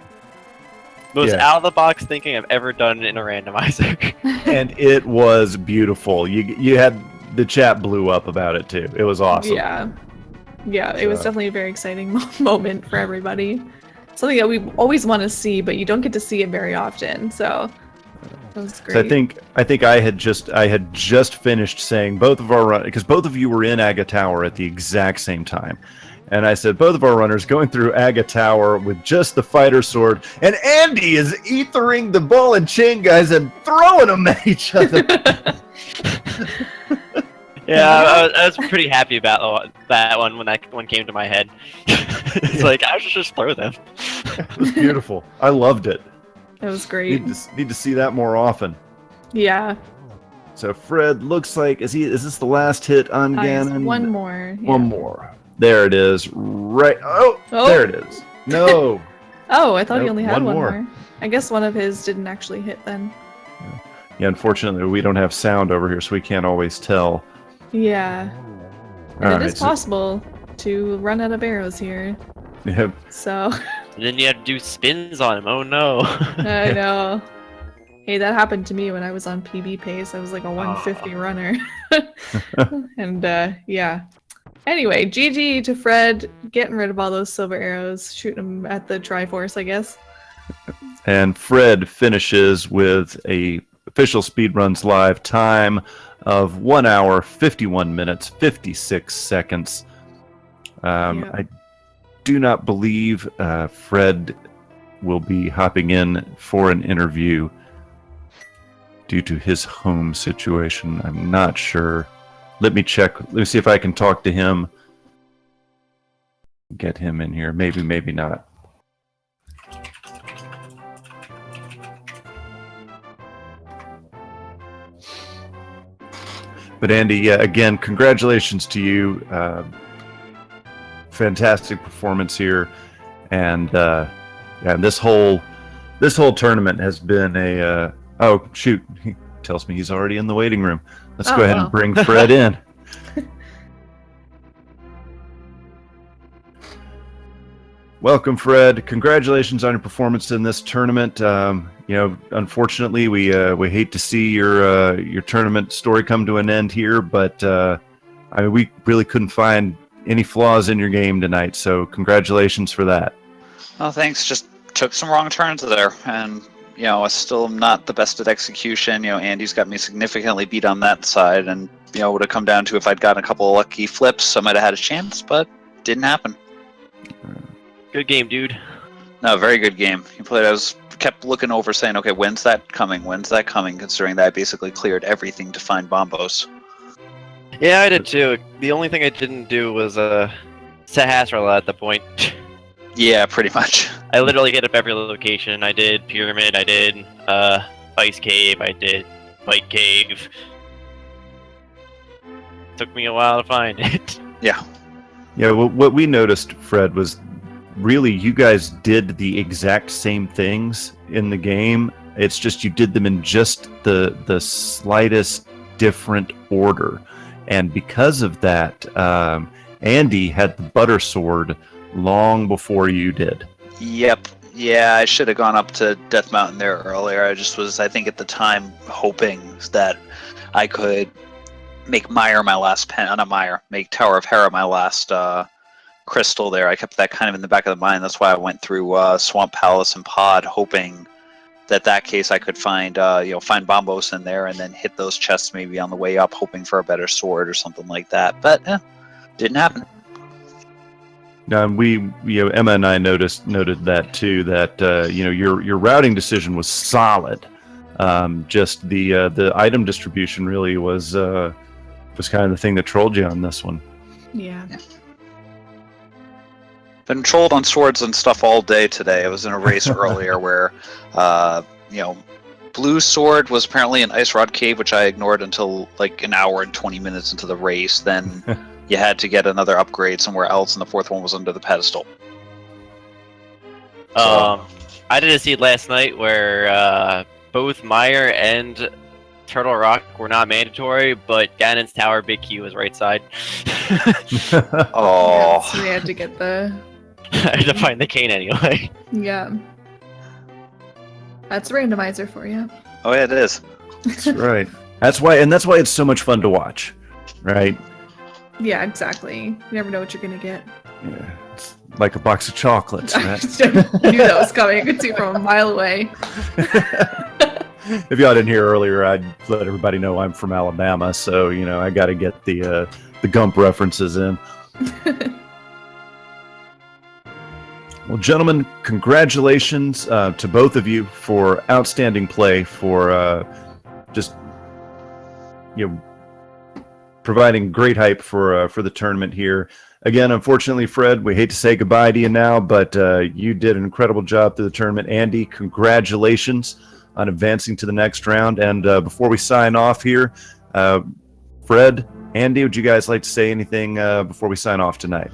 Most out of the box thinking I've ever done in a randomizer. And it was beautiful. You had the chat blew up about it too. It was awesome. Yeah, it was definitely a very exciting moment for everybody. Something that we always want to see, but you don't get to see it very often. So that was great. So I think I had just finished saying both of our runners, because both of you were in Aga Tower at the exact same time. And I said both of our runners going through Aga Tower with just the fighter sword, and Andy is ethering the ball and chain guys and throwing them at each other. Yeah, I was pretty happy about that one when that one came to my head. It's like, I should just throw them. It was beautiful. I loved it. It was great. Need to see that more often. Yeah. So Fred looks like is this the last hit on Ganon? One more. Yeah. One more. There it is. Right. Oh, there it is. No. Oh, I thought he only had one more. more. I guess one of his didn't actually hit then. Yeah, unfortunately, we don't have sound over here, so we can't always tell. Yeah. And it is possible to run out of arrows here. Yep. So. And then you have to do spins on him. Oh no. I know. Hey, that happened to me when I was on PB pace. I was like a 150 runner. And yeah. Anyway, GG to Fred, getting rid of all those silver arrows, shooting them at the Triforce, I guess. And Fred finishes with a official Speedruns Live time of 1 hour, 51 minutes, 56 seconds. I do not believe Fred will be hopping in for an interview due to his home situation. I'm not sure. Let me check. Let me see if I can talk to him. Get him in here. Maybe, maybe not. But Andy, again, congratulations to you. Fantastic performance here, and this whole tournament has been a. Oh shoot! He tells me he's already in the waiting room. Let's go ahead and bring Fred in. Welcome, Fred. Congratulations on your performance in this tournament. Unfortunately, we hate to see your tournament story come to an end here, but we really couldn't find any flaws in your game tonight. So, congratulations for that. Oh, thanks. Just took some wrong turns there, and I still am not the best at execution. Andy's got me significantly beat on that side, and it would have come down to if I'd gotten a couple of lucky flips, I might have had a chance, but didn't happen. Good game, dude. No, very good game. You played. I kept looking over, saying, "Okay, when's that coming? When's that coming?" Considering that I basically cleared everything to find bombos. Yeah, I did too. The only thing I didn't do was set Hasrella at the point. Yeah, pretty much. I literally hit up every location. I did Pyramid, I did Ice Cave, I did Bite Cave. Took me a while to find it. Yeah. Yeah, well, what we noticed, Fred, was really you guys did the exact same things in the game. It's just you did them in just the slightest different order. And because of that, Andy had the butter sword long before you did. Yep. Yeah, I should have gone up to Death Mountain there earlier. I just was, I think at the time, hoping that I could make Meyer my last pen, not Meyer, make Tower of Hera my last crystal there. I kept that kind of in the back of the mind. That's why I went through Swamp Palace and Pod, hoping that case I could find find Bombos in there and then hit those chests maybe on the way up, hoping for a better sword or something like that. But didn't happen. Emma and I noted that too. That your routing decision was solid. Just the item distribution really was kind of the thing that trolled you on this one. Yeah. Been trolled on swords and stuff all day today. I was in a race earlier where, blue sword was apparently an ice rod cave, which I ignored until like an hour and 20 minutes into the race. Then you had to get another upgrade somewhere else, and the fourth one was under the pedestal. I did a seed last night where both Meyer and Turtle Rock were not mandatory, but Ganon's Tower Big Q was right side. Oh. So we had to get the... I had to find the cane anyway. Yeah. That's a randomizer for you. Oh yeah, it is. That's right. That's why it's so much fun to watch, right? Yeah, exactly. You never know what you're gonna get. Yeah, it's like a box of chocolates, I man. knew that was coming. I could see from a mile away. If y'all didn't hear earlier, I'd let everybody know I'm from Alabama, so I got to get the Gump references in. Well, gentlemen, congratulations to both of you for outstanding play, for just providing great hype for the tournament here. Again, unfortunately, Fred, we hate to say goodbye to you now, but you did an incredible job through the tournament. Andy, congratulations on advancing to the next round. And before we sign off here, Fred, Andy, would you guys like to say anything before we sign off tonight?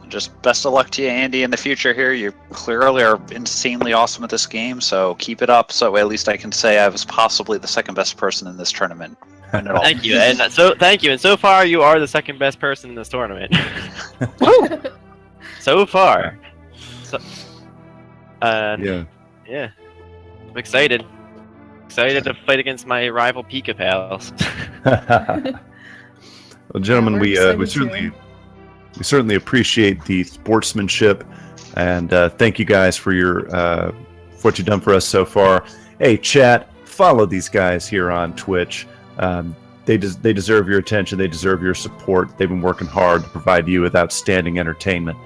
Just best of luck to you, Andy, in the future here. You clearly are insanely awesome at this game, so keep it up. So at least I can say I was possibly the second best person in this tournament. Thank you, and so far you are the second best person in this tournament. So far. Yeah, I'm excited to fight against my rival Pika pals. Well, gentlemen, we certainly appreciate the sportsmanship, and thank you guys for what you've done for us so far. Hey, chat, follow these guys here on Twitch. They deserve your attention. They deserve your support. They've been working hard to provide you with outstanding entertainment.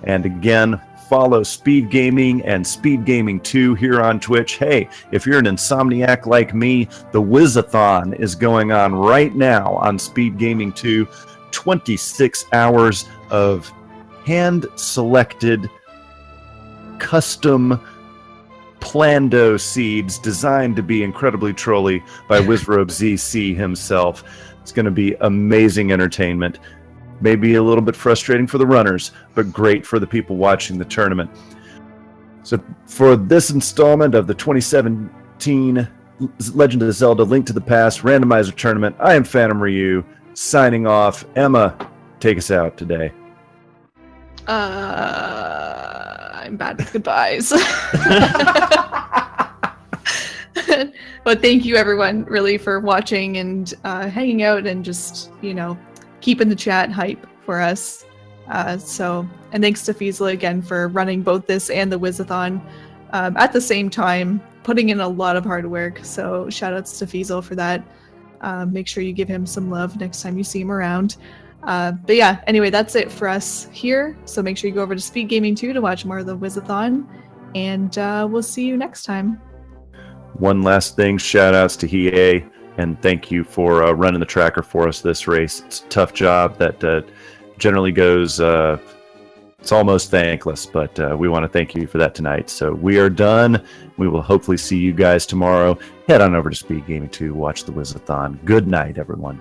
And again, follow Speed Gaming and Speed Gaming 2 here on Twitch. Hey, if you're an insomniac like me, the Wizathon is going on right now on Speed Gaming 2. 26 hours of hand-selected, custom Plando seeds designed to be incredibly trolly by Wizrobe ZC himself. It's going to be amazing entertainment. Maybe a little bit frustrating for the runners, but great for the people watching the tournament. So for this installment of the 2017 Legend of Zelda Link to the Past Randomizer Tournament, I am Phantom Ryu, signing off. Emma, take us out today. I'm bad with goodbyes. But thank you everyone really for watching and hanging out and just, keeping the chat hype for us. And thanks to Fiesla again for running both this and the Wizathon at the same time, putting in a lot of hard work. So shout outs to Fiesel for that. Make sure you give him some love next time you see him around. But yeah, anyway, that's it for us here. So make sure you go over to Speed Gaming 2 to watch more of the Wizathon. And we'll see you next time. One last thing, shout outs to Hiei, and thank you for running the tracker for us this race. It's a tough job that generally goes, it's almost thankless, but we want to thank you for that tonight. So we are done. We will hopefully see you guys tomorrow. Head on over to Speed Gaming 2, watch the Wizathon. Good night, everyone.